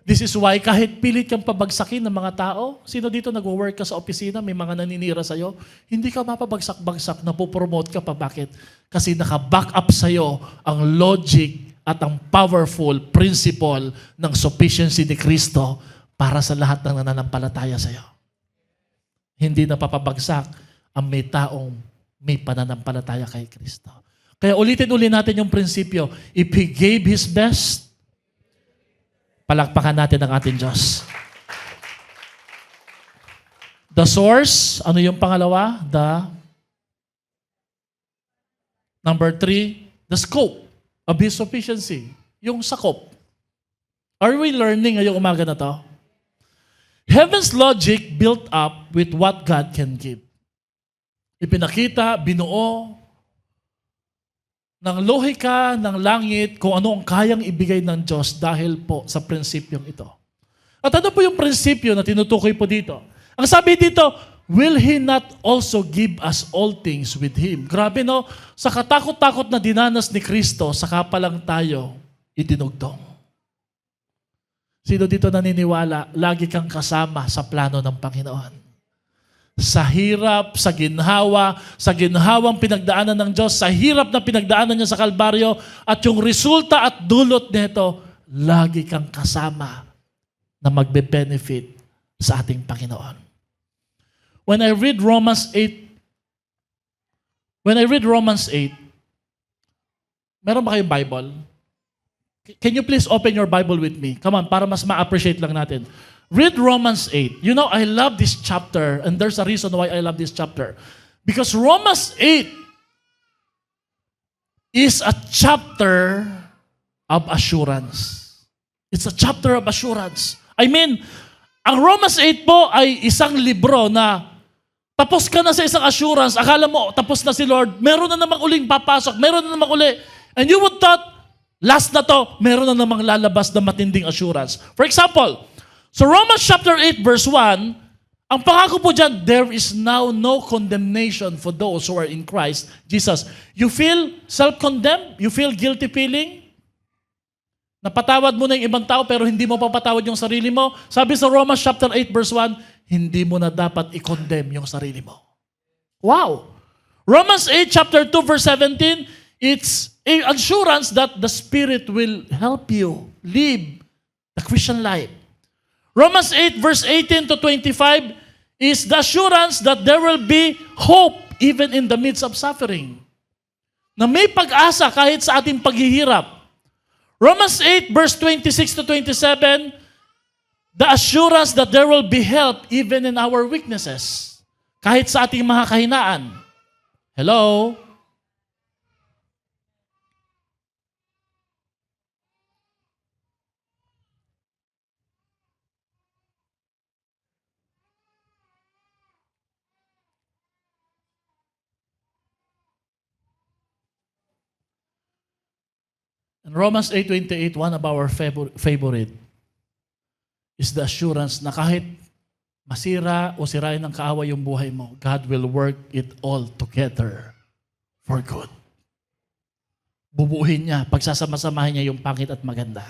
This is why kahit pilit kang pabagsakin ng mga tao, sino dito nag-work ka sa opisina, may mga naninira sa'yo, hindi ka mapabagsak-bagsak, napopromote ka pa. Bakit? Kasi naka-back up sa'yo ang logic at ang powerful principle ng sufficiency ni Kristo para sa lahat ng nananampalataya sa'yo. Hindi napapabagsak ang may taong may pananampalataya kay Kristo. Kaya ulitin natin yung prinsipyo. If He gave His best, palakpakan natin ang ating Diyos. The source, ano yung pangalawa? Number 3, the scope of His sufficiency. Yung sakop. Are we learning ngayong umaga na to? Heaven's logic built up with what God can give. Ipinakita, binuo, ng lohika ng langit kung ano ang kayang ibigay ng Diyos dahil po sa prinsipyong ito. At ano po yung prinsipyo na tinutukoy po dito? Ang sabi dito, will He not also give us all things with Him? Grabe no? Sa katakot-takot na dinanas ni Kristo, saka pa lang tayo itinugtong. Sino dito naniniwala, lagi kang kasama sa plano ng Panginoon? Sa hirap, sa ginhawang pinagdaanan ng Diyos, sa hirap na pinagdaanan niya sa Kalbaryo, at yung resulta at dulot nito, lagi kang kasama na magbe-benefit sa ating Panginoon. When I read Romans 8, meron ba kayong Bible? Can you please open your Bible with me? Come on, para mas ma-appreciate lang natin. Read Romans 8. You know, I love this chapter, and there's a reason why I love this chapter. Because Romans 8 is a chapter of assurance. It's a chapter of assurance. I mean, ang Romans 8 po ay isang libro na tapos ka na sa isang assurance, akala mo tapos na si Lord, meron na namang uling papasok, meron na namang uli. And you would thought, last na to, meron na namang lalabas na matinding assurance. For example, so Romans chapter 8 verse 1, ang pangako po dyan, there is now no condemnation for those who are in Christ Jesus. You feel self-condemned? You feel guilty feeling? Napatawad mo na yung ibang tao pero hindi mo papatawad yung sarili mo? Sabi sa Romans chapter 8 verse 1, hindi mo na dapat i-condemn yung sarili mo. Wow! Romans 8 chapter 2 verse 17, it's an assurance that the Spirit will help you live The Christian life. Romans 8 verse 18 to 25 is the assurance that there will be hope even in the midst of suffering. Na may pag-asa kahit sa ating paghihirap. Romans 8 verse 26 to 27, the assurance that there will be help even in our weaknesses. Kahit sa ating mga kahinaan. Hello? In Romans 8:28, one of our favorite is the assurance na kahit masira o sirain ng kaaway yung buhay mo, God will work it all together for good. Bubuuhin niya, pagsasama-samahin niya yung pangit at maganda.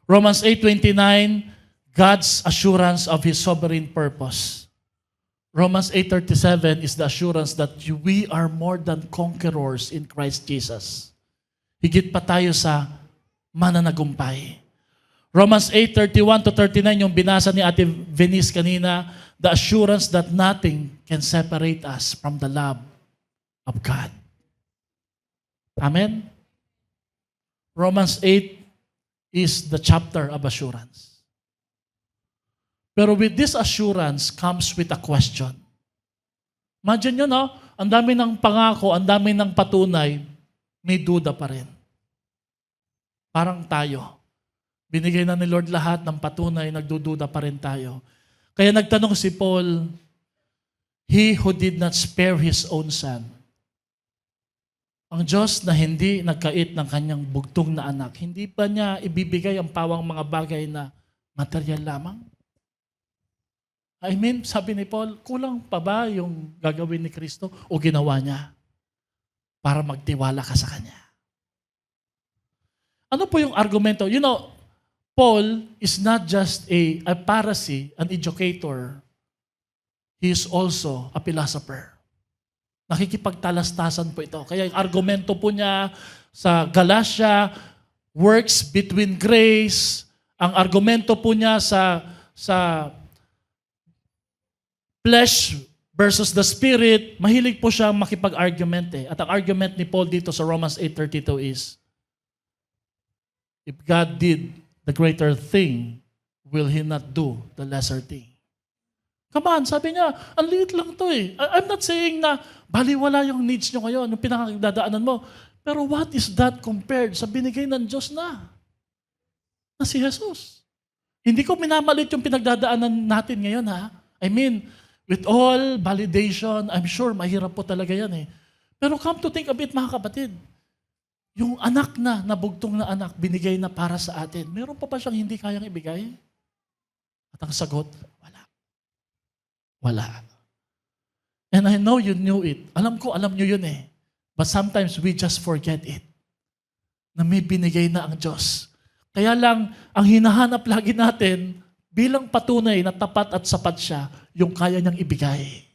Romans 8:29, God's assurance of His sovereign purpose. Romans 8:37 is the assurance that we are more than conquerors in Christ Jesus. Higit pa tayo sa mananagumpay. Romans 8:31 to 39, yung binasa ni Ate Venice kanina, the assurance that nothing can separate us from the love of God. Amen? Romans 8 is the chapter of assurance. Pero with this assurance comes with a question. Imagine nyo, no? Ang dami ng pangako, ang dami ng patunay, may duda pa rin. Parang tayo. Binigay na ni Lord lahat ng patunay, nagdududa pa rin tayo. Kaya nagtanong si Paul, He who did not spare His own Son. Ang Diyos na hindi nagkait ng kanyang bugtong na anak, hindi ba niya ibibigay ang pawang mga bagay na material lamang? I mean, sabi ni Paul, kulang pa ba yung gagawin ni Kristo o ginawa niya para magtiwala ka sa Kanya? Ano po yung argumento? You know, Paul is not just a Pharisee, an educator. He is also a philosopher. Nakikipagtalastasan po ito. Kaya yung argumento po niya sa Galatia, works between grace. Ang argumento po niya sa flesh versus the spirit, mahilig po siya makipag-argument eh. At ang argument ni Paul dito sa Romans 8:32 is, if God did the greater thing, will He not do the lesser thing? Come on, sabi niya, ang liit lang to eh. I'm not saying na baliwala yung needs nyo ngayon, yung pinakadadaanan mo. Pero what is that compared sa binigay ng Diyos na si Jesus? Hindi ko minamalit yung pinagdadaanan natin ngayon ha. I mean, with all validation, I'm sure mahirap po talaga yan eh. Pero come to think of it mga kapatid, yung anak na, nabugtong na anak, binigay na para sa atin. Meron pa ba siyang hindi kayang ibigay? At ang sagot, wala. Wala. And I know you knew it. Alam ko, alam nyo yun eh. But sometimes we just forget it. Na may binigay na ang Diyos. Kaya lang, ang hinahanap lagi natin, bilang patunay na tapat at sapat siya, yung kaya niyang ibigay.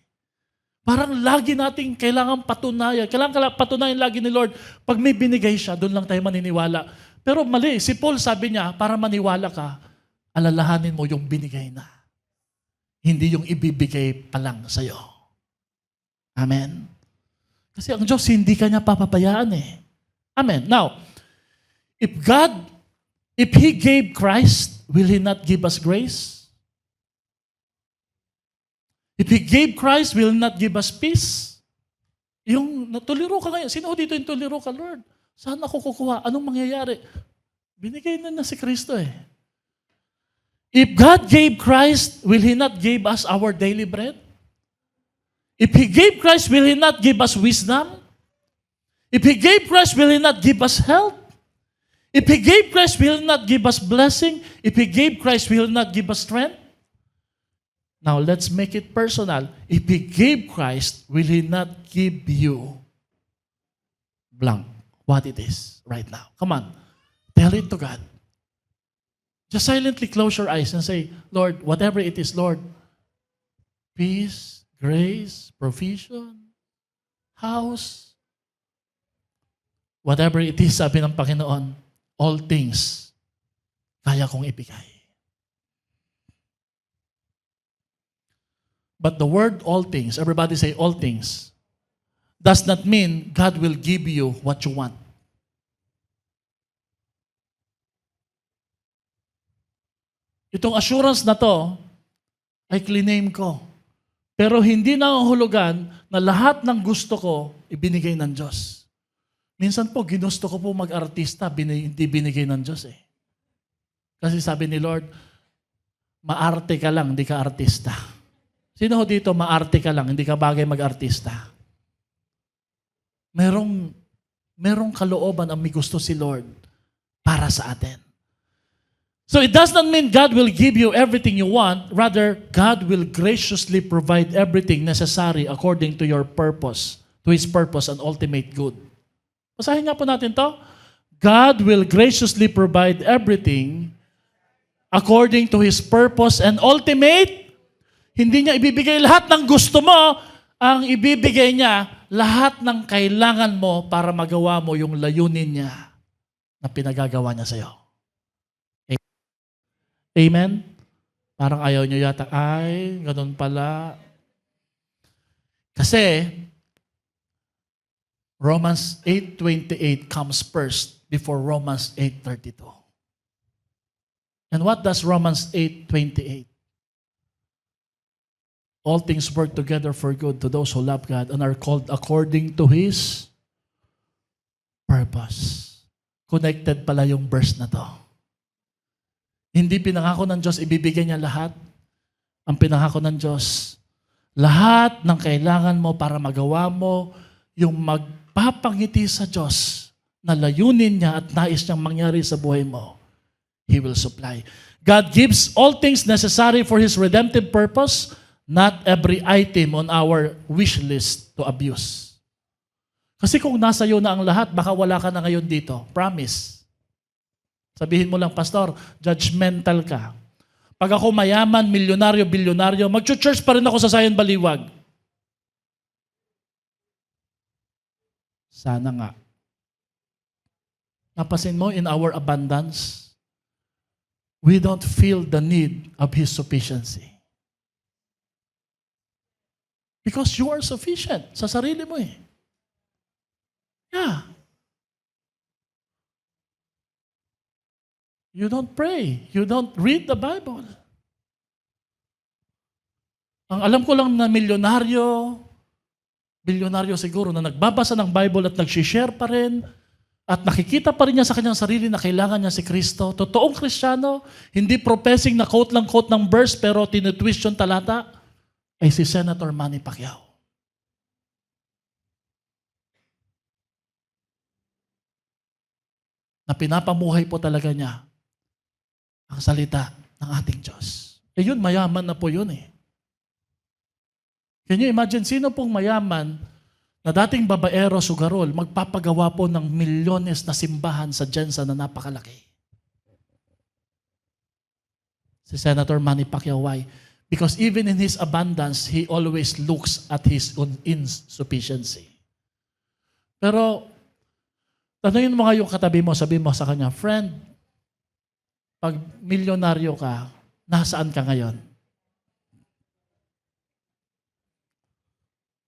Parang lagi nating kailangan patunayan. Kailangan patunayan lagi ni Lord. Pag may binigay siya, doon lang tayo maniniwala. Pero mali, si Paul sabi niya, para maniwala ka, alalahanin mo yung binigay na. Hindi yung ibibigay pa lang sa'yo. Amen? Kasi ang Diyos, hindi ka niya papapayaan eh. Amen. Now, if He gave Christ, will He not give us grace? If He gave Christ, will He not give us peace? Yung natuliro ka ngayon, sino dito yung tuliro ka, Lord? Saan ako kukuha? Anong mangyayari? Binigay na si Kristo eh. If God gave Christ, will He not give us our daily bread? If He gave Christ, will He not give us wisdom? If He gave Christ, will He not give us health? If He gave Christ, will He not give us blessing? If He gave Christ, will He not give us strength? Now, let's make it personal. If He gave Christ, will He not give you blank, what it is right now? Come on. Tell it to God. Just silently close your eyes and say, Lord, whatever it is, Lord, peace, grace, provision, house, whatever it is, sabi ng Panginoon, all things kaya kong ibigay. But the word all things, everybody say all things, does not mean God will give you what you want. Itong assurance na to ay claim ko. Pero hindi nangangahulugan na lahat ng gusto ko ibinigay ng Diyos. Minsan po, ginusto ko po mag-artista, hindi binigay ng Diyos eh. Kasi sabi ni Lord, maarte ka lang, hindi ka artista. Sino ho dito, maarte ka lang, hindi ka bagay mag-artista? Merong kalooban ang may gusto si Lord para sa atin. So it does not mean God will give you everything you want. Rather, God will graciously provide everything necessary according to your purpose, to His purpose and ultimate good. Basahin nga po natin to. God will graciously provide everything according to His purpose and ultimate. Hindi niya ibibigay lahat ng gusto mo. Ang ibibigay niya, lahat ng kailangan mo para magawa mo yung layunin niya na pinagagawa niya sa'yo. Amen? Parang ayaw nyo yata, ay, ganun pala. Kasi, Romans 8:28 comes first before Romans 8:32. And what does Romans 8:28? All things work together for good to those who love God and are called according to His purpose. Connected pala yung verse na to. Hindi pinangako ng Diyos, ibibigay niya lahat. Ang pinangako ng Diyos, lahat ng kailangan mo para magawa mo yung magpapangiti sa Diyos na layunin niya at nais niyang mangyari sa buhay mo, He will supply. God gives all things necessary for His redemptive purpose, not every item on our wish list to abuse. Kasi kung nasa iyo na ang lahat, baka wala ka na ngayon dito. Promise. Sabihin mo lang, Pastor, judgmental ka. Pag ako mayaman, milyonaryo, bilyonaryo, mag-church pa rin ako sa Zion Baliwag. Sana nga. Napasin mo, in our abundance, we don't feel the need of His sufficiency. Because you are sufficient sa sarili mo eh. Yeah. You don't pray. You don't read the Bible. Ang alam ko lang na bilyonaryo siguro, na nagbabasa ng Bible at nag-share pa rin, at nakikita pa rin niya sa kanyang sarili na kailangan niya si Kristo. Totoong Kristiyano, hindi professing na quote lang quote ng verse, pero tinutwist yung talata, ay si Senator Manny Pacquiao. Na pinapamuhay po talaga niya ang salita ng ating Diyos. Eh yun, mayaman na po yun eh. Can you imagine, sino pong mayaman na dating babaero, sugarol, magpapagawa po ng milyones na simbahan sa Jensa na napakalaki? Si Senator Manny Pacquiao, why? Because even in his abundance, he always looks at his own insufficiency. Pero, tanungin mo nga yung katabi mo, sabi mo sa kanya, friend, pag milyonaryo ka, nasaan ka ngayon?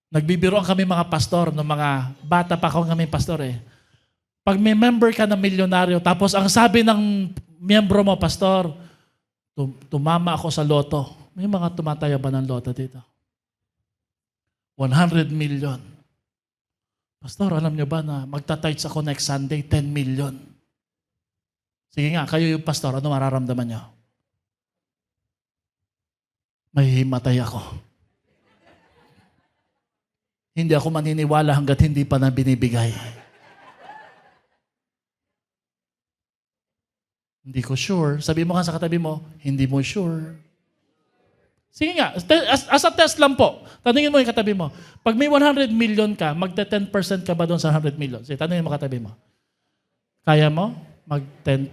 Nagbibiroan kami mga pastor, ng mga bata pa ako kami pastor eh. Pag may member ka na milyonaryo, tapos ang sabi ng miyembro mo, pastor, tumama ako sa loto. May mga tumataya ba ng loto dito? 100 million. Pastor, alam niyo ba na magta-tithes ako next Sunday, 10 million. Sige nga, kayo yung pastor, ano mararamdaman niyo? Mahihimatay ako. Hindi ako maniniwala hanggat hindi pa na binibigay. Hindi ko sure. Sabi mo nga sa katabi mo, hindi mo sure. Sige nga, as a test lang po. Tanungin mo yung katabi mo. Pag may 100 million ka, magte-10% ka ba doon sa 100 million? Sige, tanungin mo katabi mo. Kaya mo? Mag 10%?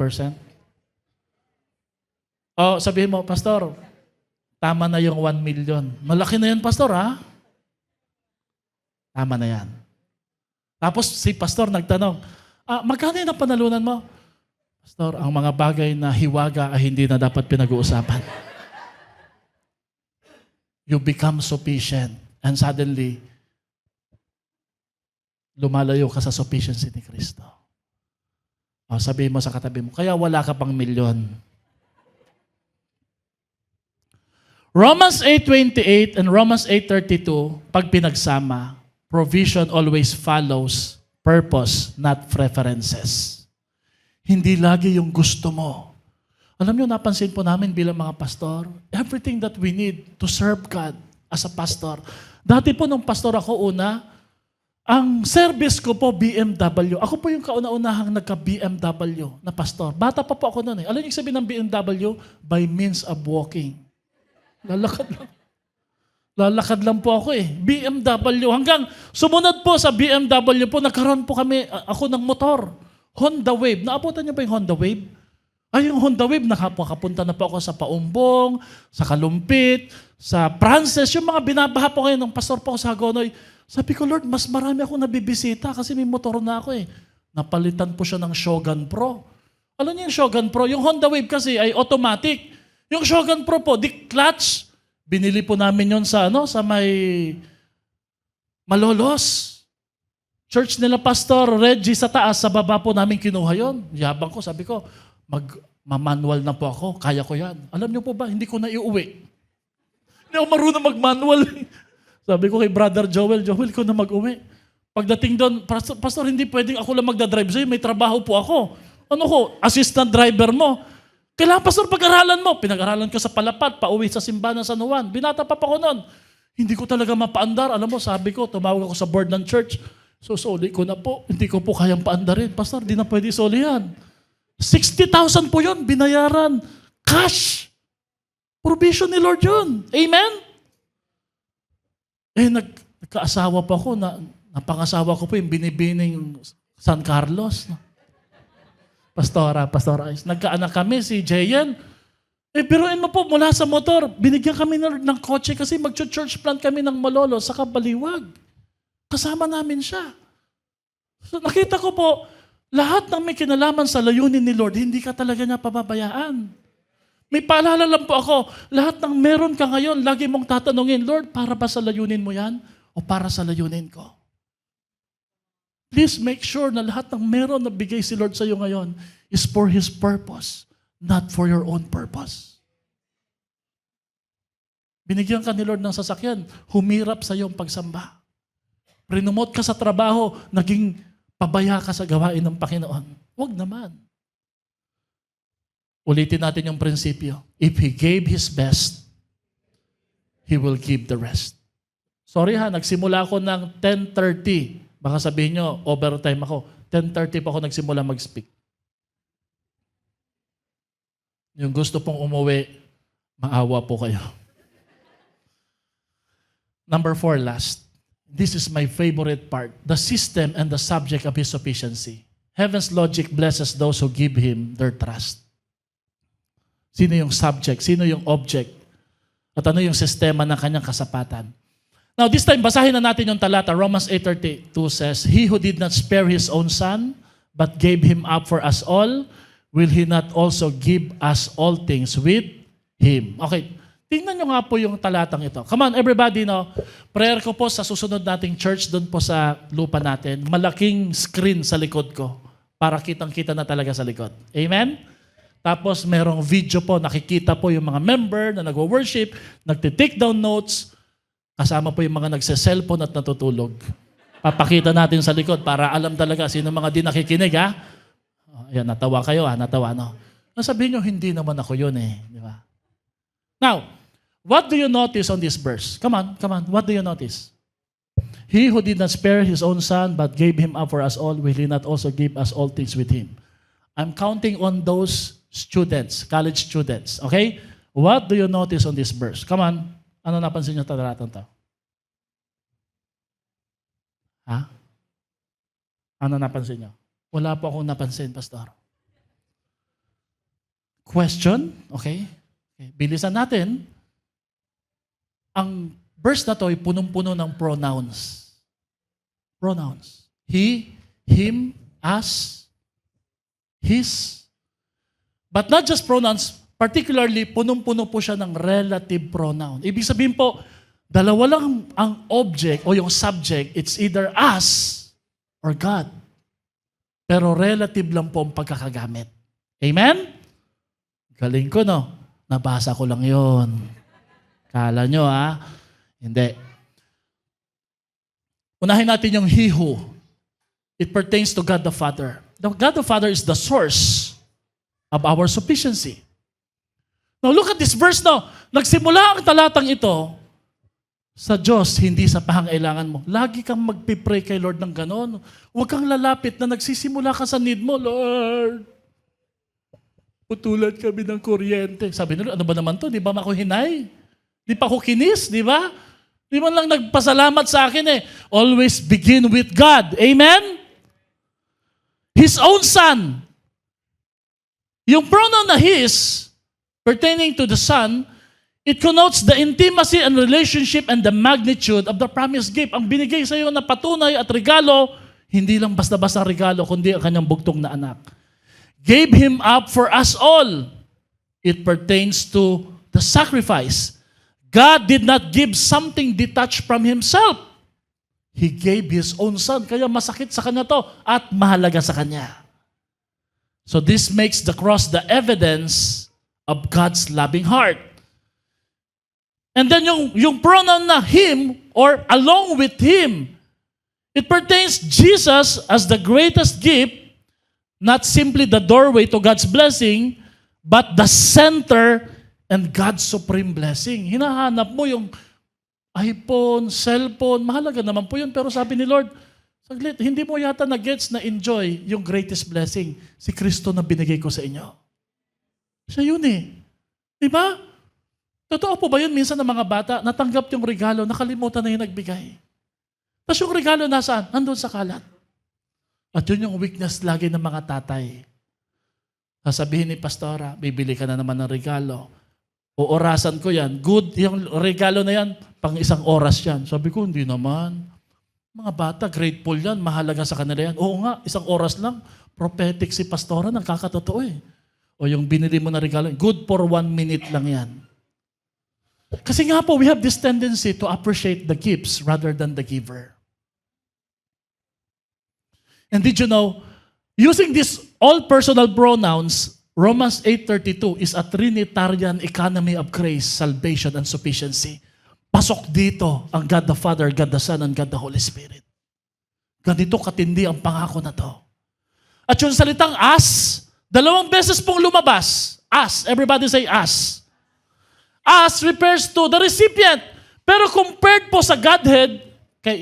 O sabihin mo, Pastor, tama na yung 1 million. Malaki na yan, Pastor, ha? Tama na yan. Tapos si Pastor nagtanong, magkano yung panalunan mo? Pastor, ang mga bagay na hiwaga ay hindi na dapat pinag-uusapan. You become sufficient and suddenly, lumalayo ka sa sufficiency ni Kristo. O, sabihin mo sa katabi mo, kaya wala ka pang milyon. Romans 8:28 and Romans 8:32, pag pinagsama, provision always follows purpose, not preferences. Hindi lagi yung gusto mo. Alam nyo, napansin po namin bilang mga pastor, everything that we need to serve God as a pastor. Dati po nung pastor ako una, ang service ko po BMW. Ako po yung kauna-unahang nagka-BMW na pastor. Bata pa po ako noon eh. Alam niyo yung sabihin ng BMW? By means of walking. Lalakad lang. Lalakad lang po ako eh. BMW. Hanggang sumunod po sa BMW po, nagkaroon po kami, ako ng motor. Honda Wave. Naabutan niyo ba yung Honda Wave? Ay, yung Honda Wave, nakapunta na po ako sa Paumbong, sa Kalumpit, sa Frances, yung mga binabaha po ngayon ng pastor po ako sa Hagonoy. Sabi ko, Lord, mas marami akong nabibisita kasi may motor na ako eh. Napalitan po siya ng Shogun Pro. Alam niyo yung Shogun Pro? Yung Honda Wave kasi ay automatic. Yung Shogun Pro po, di clutch. Binili po namin yon sa may Malolos. Church nila Pastor Reggie sa taas, sa baba po namin kinuha yon. Yabang ko, sabi ko, manual na po ako, kaya ko yan. Alam niyo po ba, hindi ko na iuwi. Hindi ako marunong mag-manual. Sabi ko kay Brother Joel ko na mag-uwi. Pagdating doon, Pastor, hindi pwedeng ako lang magdadrive sa'yo, may trabaho po ako. Ano ko, assistant driver mo. Kailangan, Pastor, pag-aralan mo. Pinag-aralan ko sa Palapat, pauwi sa simbahan ng San Juan. Binata pa ako noon. Hindi ko talaga mapaandar. Alam mo, sabi ko, tumawag ako sa board ng church. So, soli ko na po. Hindi ko po kayang paandarin. Pastor, di na pwede soli yan. 60,000 po yun, binayaran. Cash. Provision ni Lord yun. Amen? Nagkaasawa pa ako, napangasawa ko po yung binibining San Carlos. Pastora Ice. Nagkaanak kami, si Jayan. Biruin mo po, mula sa motor, binigyan kami ng kotse kasi mag-church plant kami ng Malolos sa Kabaliwag. Kasama namin siya. So, nakita ko po, lahat ng may kinalaman sa layunin ni Lord, hindi ka talaga niya pababayaan. May paalala lang po ako, lahat ng meron ka ngayon, lagi mong tatanungin, Lord, para ba sa layunin mo yan? O para sa layunin ko? Please make sure na lahat ng meron na bigay si Lord sa iyo ngayon is for His purpose, not for your own purpose. Binigyan ka ni Lord ng sasakyan, humirap sa iyong pagsamba. Prinumot ka sa trabaho, naging pabaya ka sa gawain ng Panginoon. Huwag naman. Ulitin natin yung prinsipyo. If He gave His best, He will give the rest. Sorry ha, nagsimula ako ng 10:30. Baka sabihin nyo, overtime ako. 10:30 pa ako nagsimula mag-speak. Yung gusto pong umuwi, maawa po kayo. Number 4, last. This is my favorite part. The system and the subject of His sufficiency. Heaven's logic blesses those who give Him their trust. Sino yung subject? Sino yung object? At ano yung sistema ng kanyang kasapatan? Now, this time, basahin na natin yung talata. Romans 8:32 says, He who did not spare His own Son, but gave Him up for us all, will He not also give us all things with Him? Okay, tingnan nyo nga po yung talatang ito. Come on, everybody, no? Prayer ko po sa susunod nating church, doon po sa lupa natin, malaking screen sa likod ko para kitang-kita na talaga sa likod. Amen? Tapos merong video po, nakikita po yung mga member na nagwo-worship, nagti-take down notes, kasama po yung mga nagse-cellphone at natutulog. Papakita natin sa likod para alam talaga sino mga di nakikinig, ha? Ayan, natawa kayo, ha? Natawa, no? Nasabihin nyo, hindi naman ako yun, eh. Di ba? Now, what do you notice on this verse? Come on. What do you notice? He who did not spare His own Son, but gave Him up for us all, will He not also give us all things with Him? I'm counting on those students, college students. Okay? What do you notice on this verse? Come on. Ano napansin niyo talatang to? Ha? Ano napansin niyo? Wala po akong napansin, Pastor. Question? Okay? Bilisan natin. Ang verse na to ay punong-puno ng pronouns. Pronouns. He, him, us, his, But not just pronouns, particularly punong-puno po siya ng relative pronoun. Ibig sabihin po, dalawa lang ang object o yung subject, it's either us or God. Pero relative lang po ang pagkakagamit. Amen? Galing ko, no? Nabasa ko lang yon. Kala nyo, ha? Hindi. Unahin natin yung he who. It pertains to God the Father. The God the Father is the source of our sufficiency. Now look at this verse now. Nagsimula ang talatang ito sa Diyos, hindi sa pangailangan mo. Lagi kang magpipray kay Lord ng ganon. Huwag kang lalapit na nagsisimula ka sa need mo, Lord. Putulan kami ng kuryente. Sabi nila, ano ba naman to? Di ba ako hinay? Di pa ako kinis, di ba? Di man lang nagpasalamat sa akin eh. Always begin with God. Amen? His own Son. Yung pronoun na His, pertaining to the Son, it connotes the intimacy and relationship and the magnitude of the promised gift. Ang binigay sa iyo na patunay at regalo, hindi lang basta-basta regalo, kundi ang kanyang bugtong na anak. Gave Him up for us all. It pertains to the sacrifice. God did not give something detached from Himself. He gave His own Son. Kaya masakit sa Kanya to at mahalaga sa Kanya. So this makes the cross the evidence of God's loving heart. And then yung pronoun na Him or along with Him, it pertains Jesus as the greatest gift, not simply the doorway to God's blessing, but the center and God's supreme blessing. Hinahanap mo yung iPhone, cellphone, mahalaga naman po yun. Pero sabi ni Lord, saglit, hindi mo yata na-gets na enjoy yung greatest blessing, si Kristo na binigay ko sa inyo. Siya yun eh. Diba? Totoo po ba yun? Minsan ng mga bata, natanggap yung regalo, nakalimutan na yung nagbigay. Tapos yung regalo nasaan? Nandun sa kalat. At yun yung weakness lagi ng mga tatay. Sasabihin ni Pastora, bibili ka na naman ng regalo. O orasan ko yan. Good, yung regalo na yan, pang isang oras yan. Sabi ko, hindi naman. Mga bata, grateful yan, mahalaga sa kanila yan. Oo nga, isang oras lang. Prophetic si Pastora, nagkakatotoo eh. O yung binili mo na regalo, good for 1 minute lang yan. Kasi nga po, we have this tendency to appreciate the gifts rather than the giver. And did you know, using these all-personal pronouns, Romans 8:32 is a Trinitarian economy of grace, salvation, and sufficiency. Pasok dito ang God the Father, God the Son, and God the Holy Spirit. Ganito katindi ang pangako na to. At yung salitang as, 2 beses pong lumabas. As, everybody say as. As refers to the recipient. Pero compared po sa Godhead,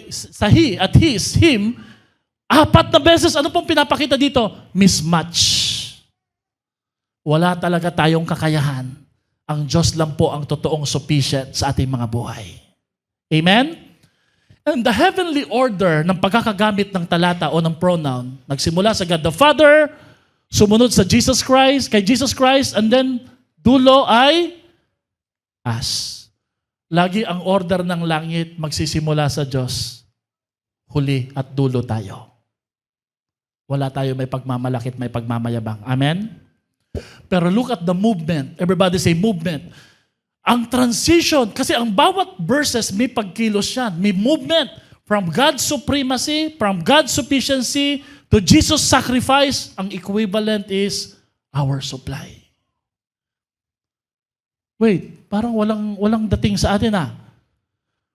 sa He at His, Him, 4 na beses, ano pong pinapakita dito? Mismatch. Wala talaga tayong kakayahan. Ang Diyos lang po ang totoong sufficient sa ating mga buhay. Amen? And the heavenly order ng pagkakagamit ng talata o ng pronoun, nagsimula sa God the Father, sumunod sa Jesus Christ, kay Jesus Christ, and then dulo ay as. Lagi ang order ng langit magsisimula sa Diyos. Huli at dulo tayo. Wala tayo may pagmamalakit, may pagmamayabang. Amen? Pero look at the movement. Everybody say movement. Ang transition, kasi ang bawat verses may pagkilos yan. May movement from God's supremacy, from God's sufficiency, to Jesus' sacrifice. Ang equivalent is our supply. Wait, parang walang dating sa atin ah.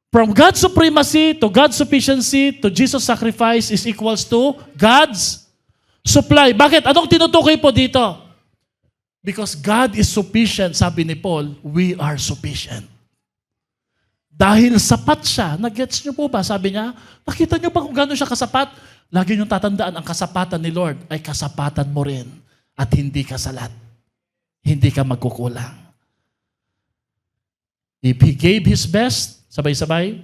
From God's supremacy to God's sufficiency to Jesus' sacrifice is equals to God's supply. Bakit? Anong tinutukoy po dito? Because God is sufficient, sabi ni Paul, we are sufficient. Dahil sapat siya, nag-gets niyo po ba? Sabi niya, nakita niyo ba kung gano'n siya kasapat? Lagi niyo tatandaan, ang kasapatan ni Lord ay kasapatan mo rin at hindi ka salat. Hindi ka magkukulang. If He gave His best, sabay-sabay.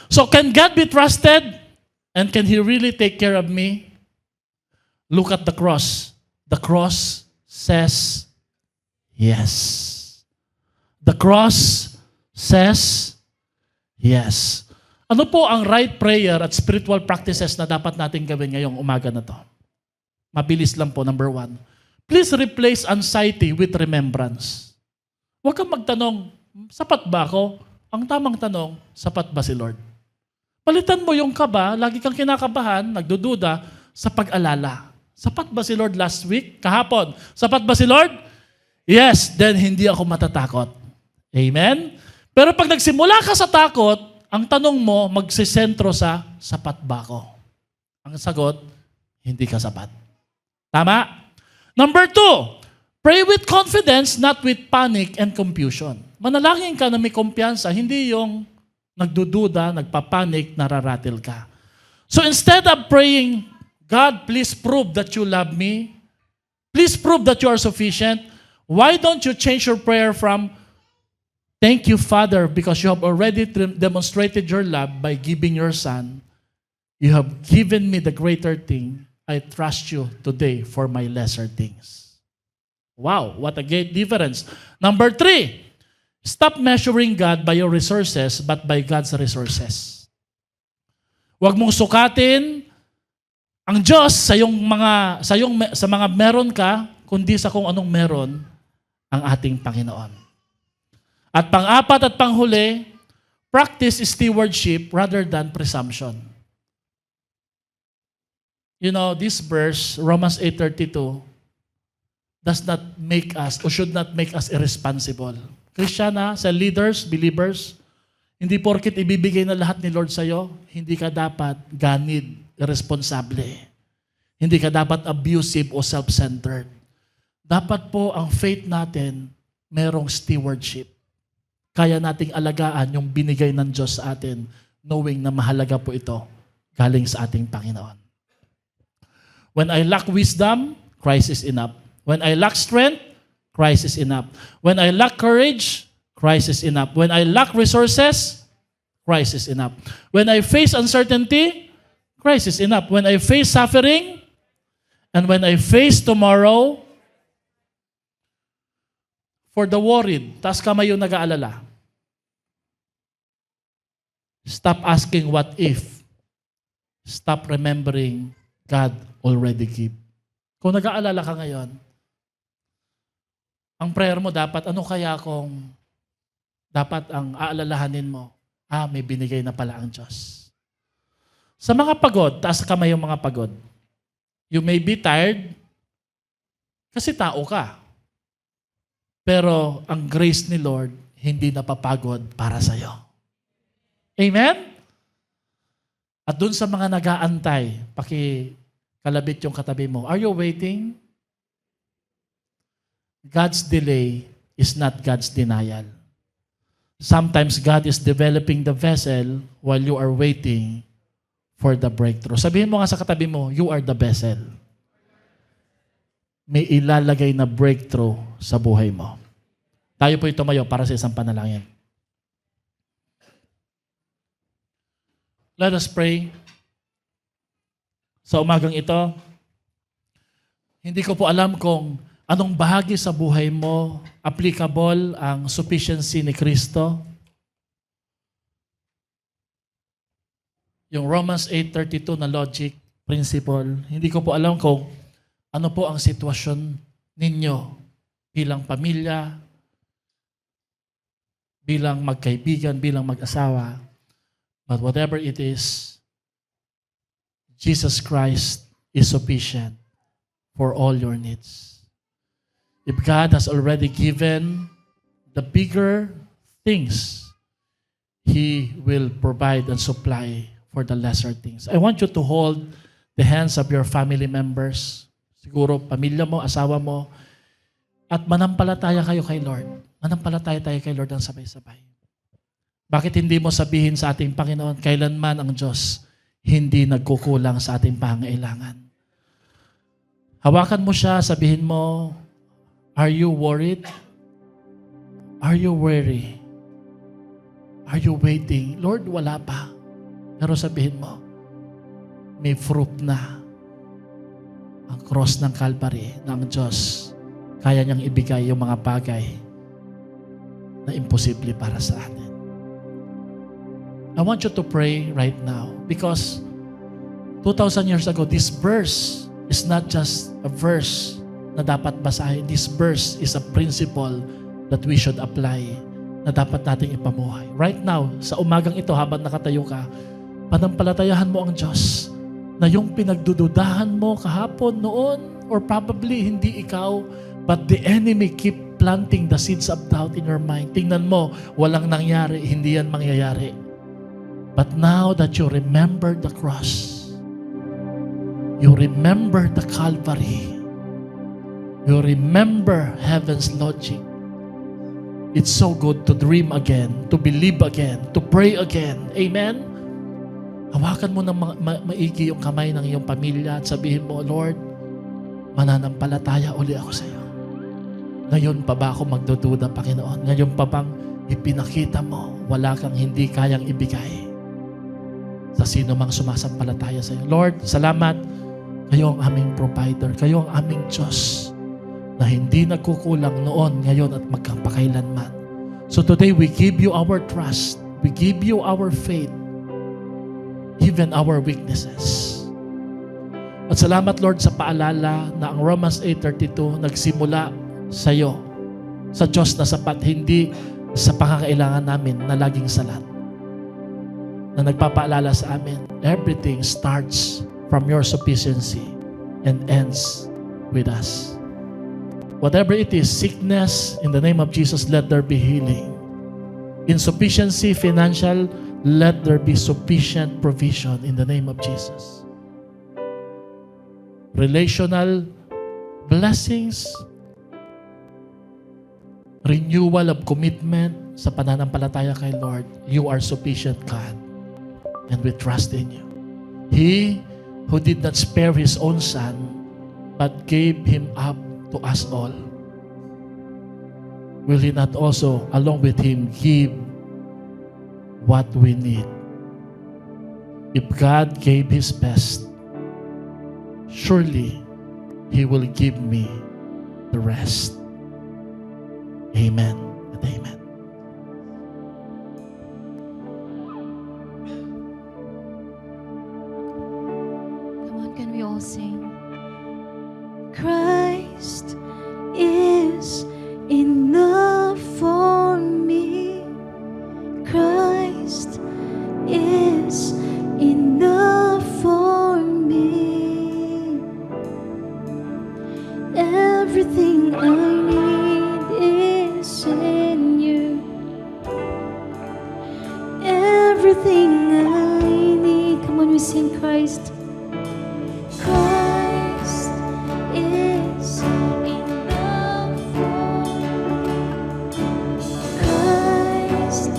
So can God be trusted? And can He really take care of me? Look at the cross. The cross says yes. The cross says yes. Ano po ang right prayer at spiritual practices na dapat natin gawin ngayong umaga na to? Mabilis lang po, number 1. Please replace anxiety with remembrance. Huwag kang magtanong, sapat ba ako? Ang tamang tanong, sapat ba si Lord? Palitan mo yung kaba, lagi kang kinakabahan, nagdududa, sa pag-alala. Sapat ba si Lord last week? Kahapon? Sapat ba si Lord? Yes, then hindi ako matatakot. Amen? Pero pag nagsimula ka sa takot, ang tanong mo, magsisentro sa, sapat ba ako? Ang sagot, hindi ka sapat. Tama? Number 2, pray with confidence, not with panic and confusion. Manalangin ka na may kumpiyansa, hindi yung nagdududa, nagpapanik, nararatil ka. So instead of praying, God, please prove that you love me. Please prove that you are sufficient. Why don't you change your prayer from, thank you, Father, because you have already demonstrated your love by giving your Son. You have given me the greater thing. I trust you today for my lesser things. Wow, what a great difference. Number 3, stop measuring God by your resources but by God's resources. Huwag mong sukatin ang Diyos sa mga meron ka, kundi sa kung anong meron ang ating Panginoon. At pang-apat at panghuli, practice stewardship rather than presumption. You know, this verse, Romans 8:32, does not make us, or should not make us irresponsible. Christian, sa leaders, believers, hindi porket ibibigay na lahat ni Lord sa'yo, hindi ka dapat ganid, irresponsable. Hindi ka dapat abusive o self-centered. Dapat po ang faith natin, merong stewardship. Kaya nating alagaan yung binigay ng Diyos sa atin, knowing na mahalaga po ito galing sa ating Panginoon. When I lack wisdom, Christ is enough. When I lack strength, Christ is enough. When I lack courage, Christ is enough. When I lack resources, Christ is enough. When I face uncertainty, Christ is enough. When I face suffering, and when I face tomorrow, for the worried, taas kamay yung nag-aalala. Stop asking what if. Stop remembering God already give. Kung nag-aalala ka ngayon, ang prayer mo dapat, ano kaya kung dapat ang aalalahanin mo, may binigay na pala ang Diyos. Sa mga pagod, taas kamay yung mga pagod. You may be tired kasi tao ka. Pero ang grace ni Lord, hindi napapagod para sa'yo. Amen? At dun sa mga nag-aantay, pakikalabit yung katabi mo, are you waiting? God's delay is not God's denial. Sometimes God is developing the vessel while you are waiting for the breakthrough. Sabihin mo nga sa katabi mo, you are the vessel. May ilalagay na breakthrough sa buhay mo. Tayo po tumayo para sa isang panalangin. Let us pray. Sa umagang ito, hindi ko po alam kung anong bahagi sa buhay mo applicable ang sufficiency ni Kristo. Yung Romans 8:32 na logic, principle, hindi ko po alam kung ano po ang sitwasyon ninyo bilang pamilya, bilang magkaibigan, bilang mag-asawa. But whatever it is, Jesus Christ is sufficient for all your needs. If God has already given the bigger things, He will provide and supply for the lesser things. I want you to hold the hands of your family members, siguro pamilya mo, asawa mo, at manampalataya kayo kay Lord. Manampalataya tayo kay Lord ang sabay-sabay. Bakit hindi mo sabihin sa ating Panginoon, kailanman ang Diyos hindi nagkukulang sa ating pangailangan? Hawakan mo siya, sabihin mo, are you worried? Are you weary? Are you waiting? Lord, wala pa. Pero sabihin mo, may fruit na ang cross ng Calvary ng Diyos. Kaya niyang ibigay yung mga bagay na imposible para sa atin. I want you to pray right now because 2,000 years ago, this verse is not just a verse na dapat basahin. This verse is a principle that we should apply, na dapat nating ipamuhay. Right now, sa umagang ito, habang nakatayo ka, panampalatayahan mo ang Diyos na yung pinagdududahan mo kahapon, noon, or probably hindi ikaw, but the enemy keep planting the seeds of doubt in your mind. Tingnan mo, walang nangyari, hindi yan mangyayari. But now that you remember the cross, you remember the Calvary, you remember heaven's logic, it's so good to dream again, to believe again, to pray again. Amen? Hawakan mo ng maigi yung kamay ng iyong pamilya at sabihin mo, Lord, mananampalataya uli ako sa iyo. Ngayon pa ba ako magdududa, Panginoon? Ngayon pa bang ipinakita mo wala kang hindi kayang ibigay sa sino mang sumasampalataya sa iyo? Lord, salamat. Kayo ang aming provider. Kayo ang aming Diyos na hindi nagkukulang noon, ngayon at magkapakailanman. So today, we give you our trust. We give you our faith. Even our weaknesses. At salamat, Lord, sa paalala na ang Romans 8:32 nagsimula sa iyo, sa Diyos na sapat, hindi sa pangangailangan namin na laging salat. Na nagpapaalala sa amin, everything starts from your sufficiency and ends with us. Whatever it is, sickness, in the name of Jesus, let there be healing. Insufficiency, financial, let there be sufficient provision in the name of Jesus. Relational blessings, renewal of commitment sa pananampalataya kay Lord. You are sufficient, God, and we trust in you. He who did not spare His own Son, but gave Him up to us all, will He not also, along with Him, give what we need? If God gave His best, surely He will give me the rest. Amen and amen. Come on, can we all sing? Christ is enough for me. Christ is enough for me. Everything I need is in you. Everything I need. Come on, we sing Christ. Christ is enough for me. Christ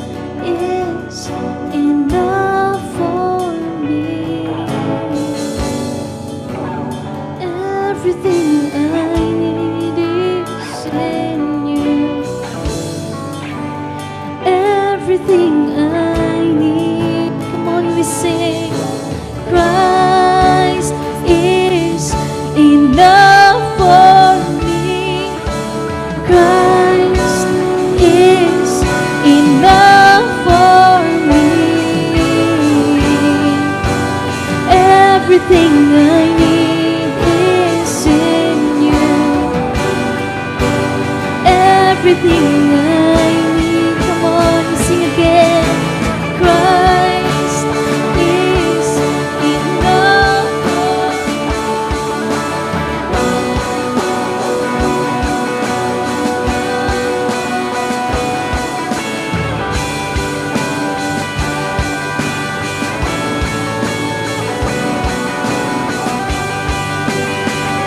is enough for me. Everything I need is in you. Everything I need. Come on, we sing. Christ is enough for me. Christ is enough for me. Everything I need is in you. Everything I need. Come on, sing again. Christ is enough for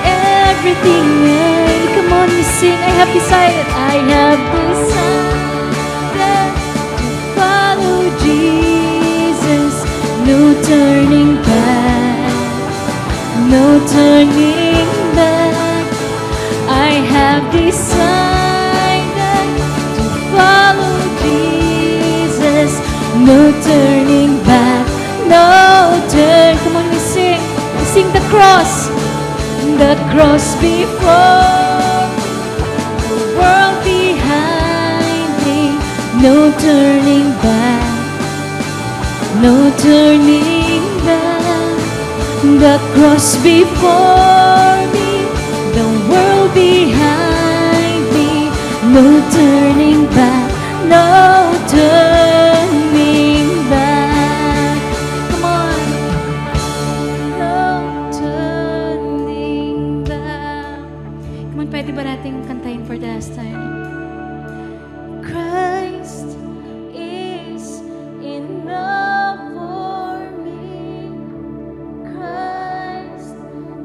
everything I need. Come on, we sing. I have decided. I have decided to follow Jesus. No turning back. No turning back. I have decided to follow Jesus. No turning back. No turn. Come on, we sing. We sing the cross. The cross before, the world behind me. No turning back, no turning back. The cross before me, the world behind me. No turning back, no turning back. Come on. No turning back. Come on, pwede ba natin kantahin for the last time? Christ is enough for me. Christ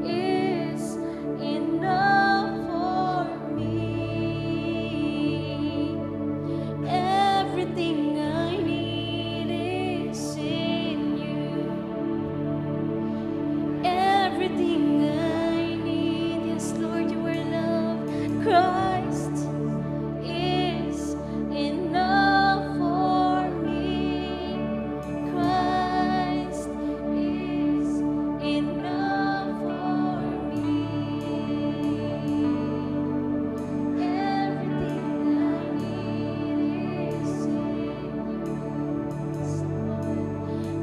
is enough for me. Everything I need is in you. Everything I need, yes, Lord, you are love. Christ is enough for me. Christ is enough for me. Everything I need is in you.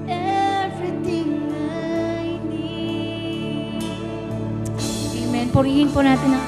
Everything I need. Amen. Purihin po natin ang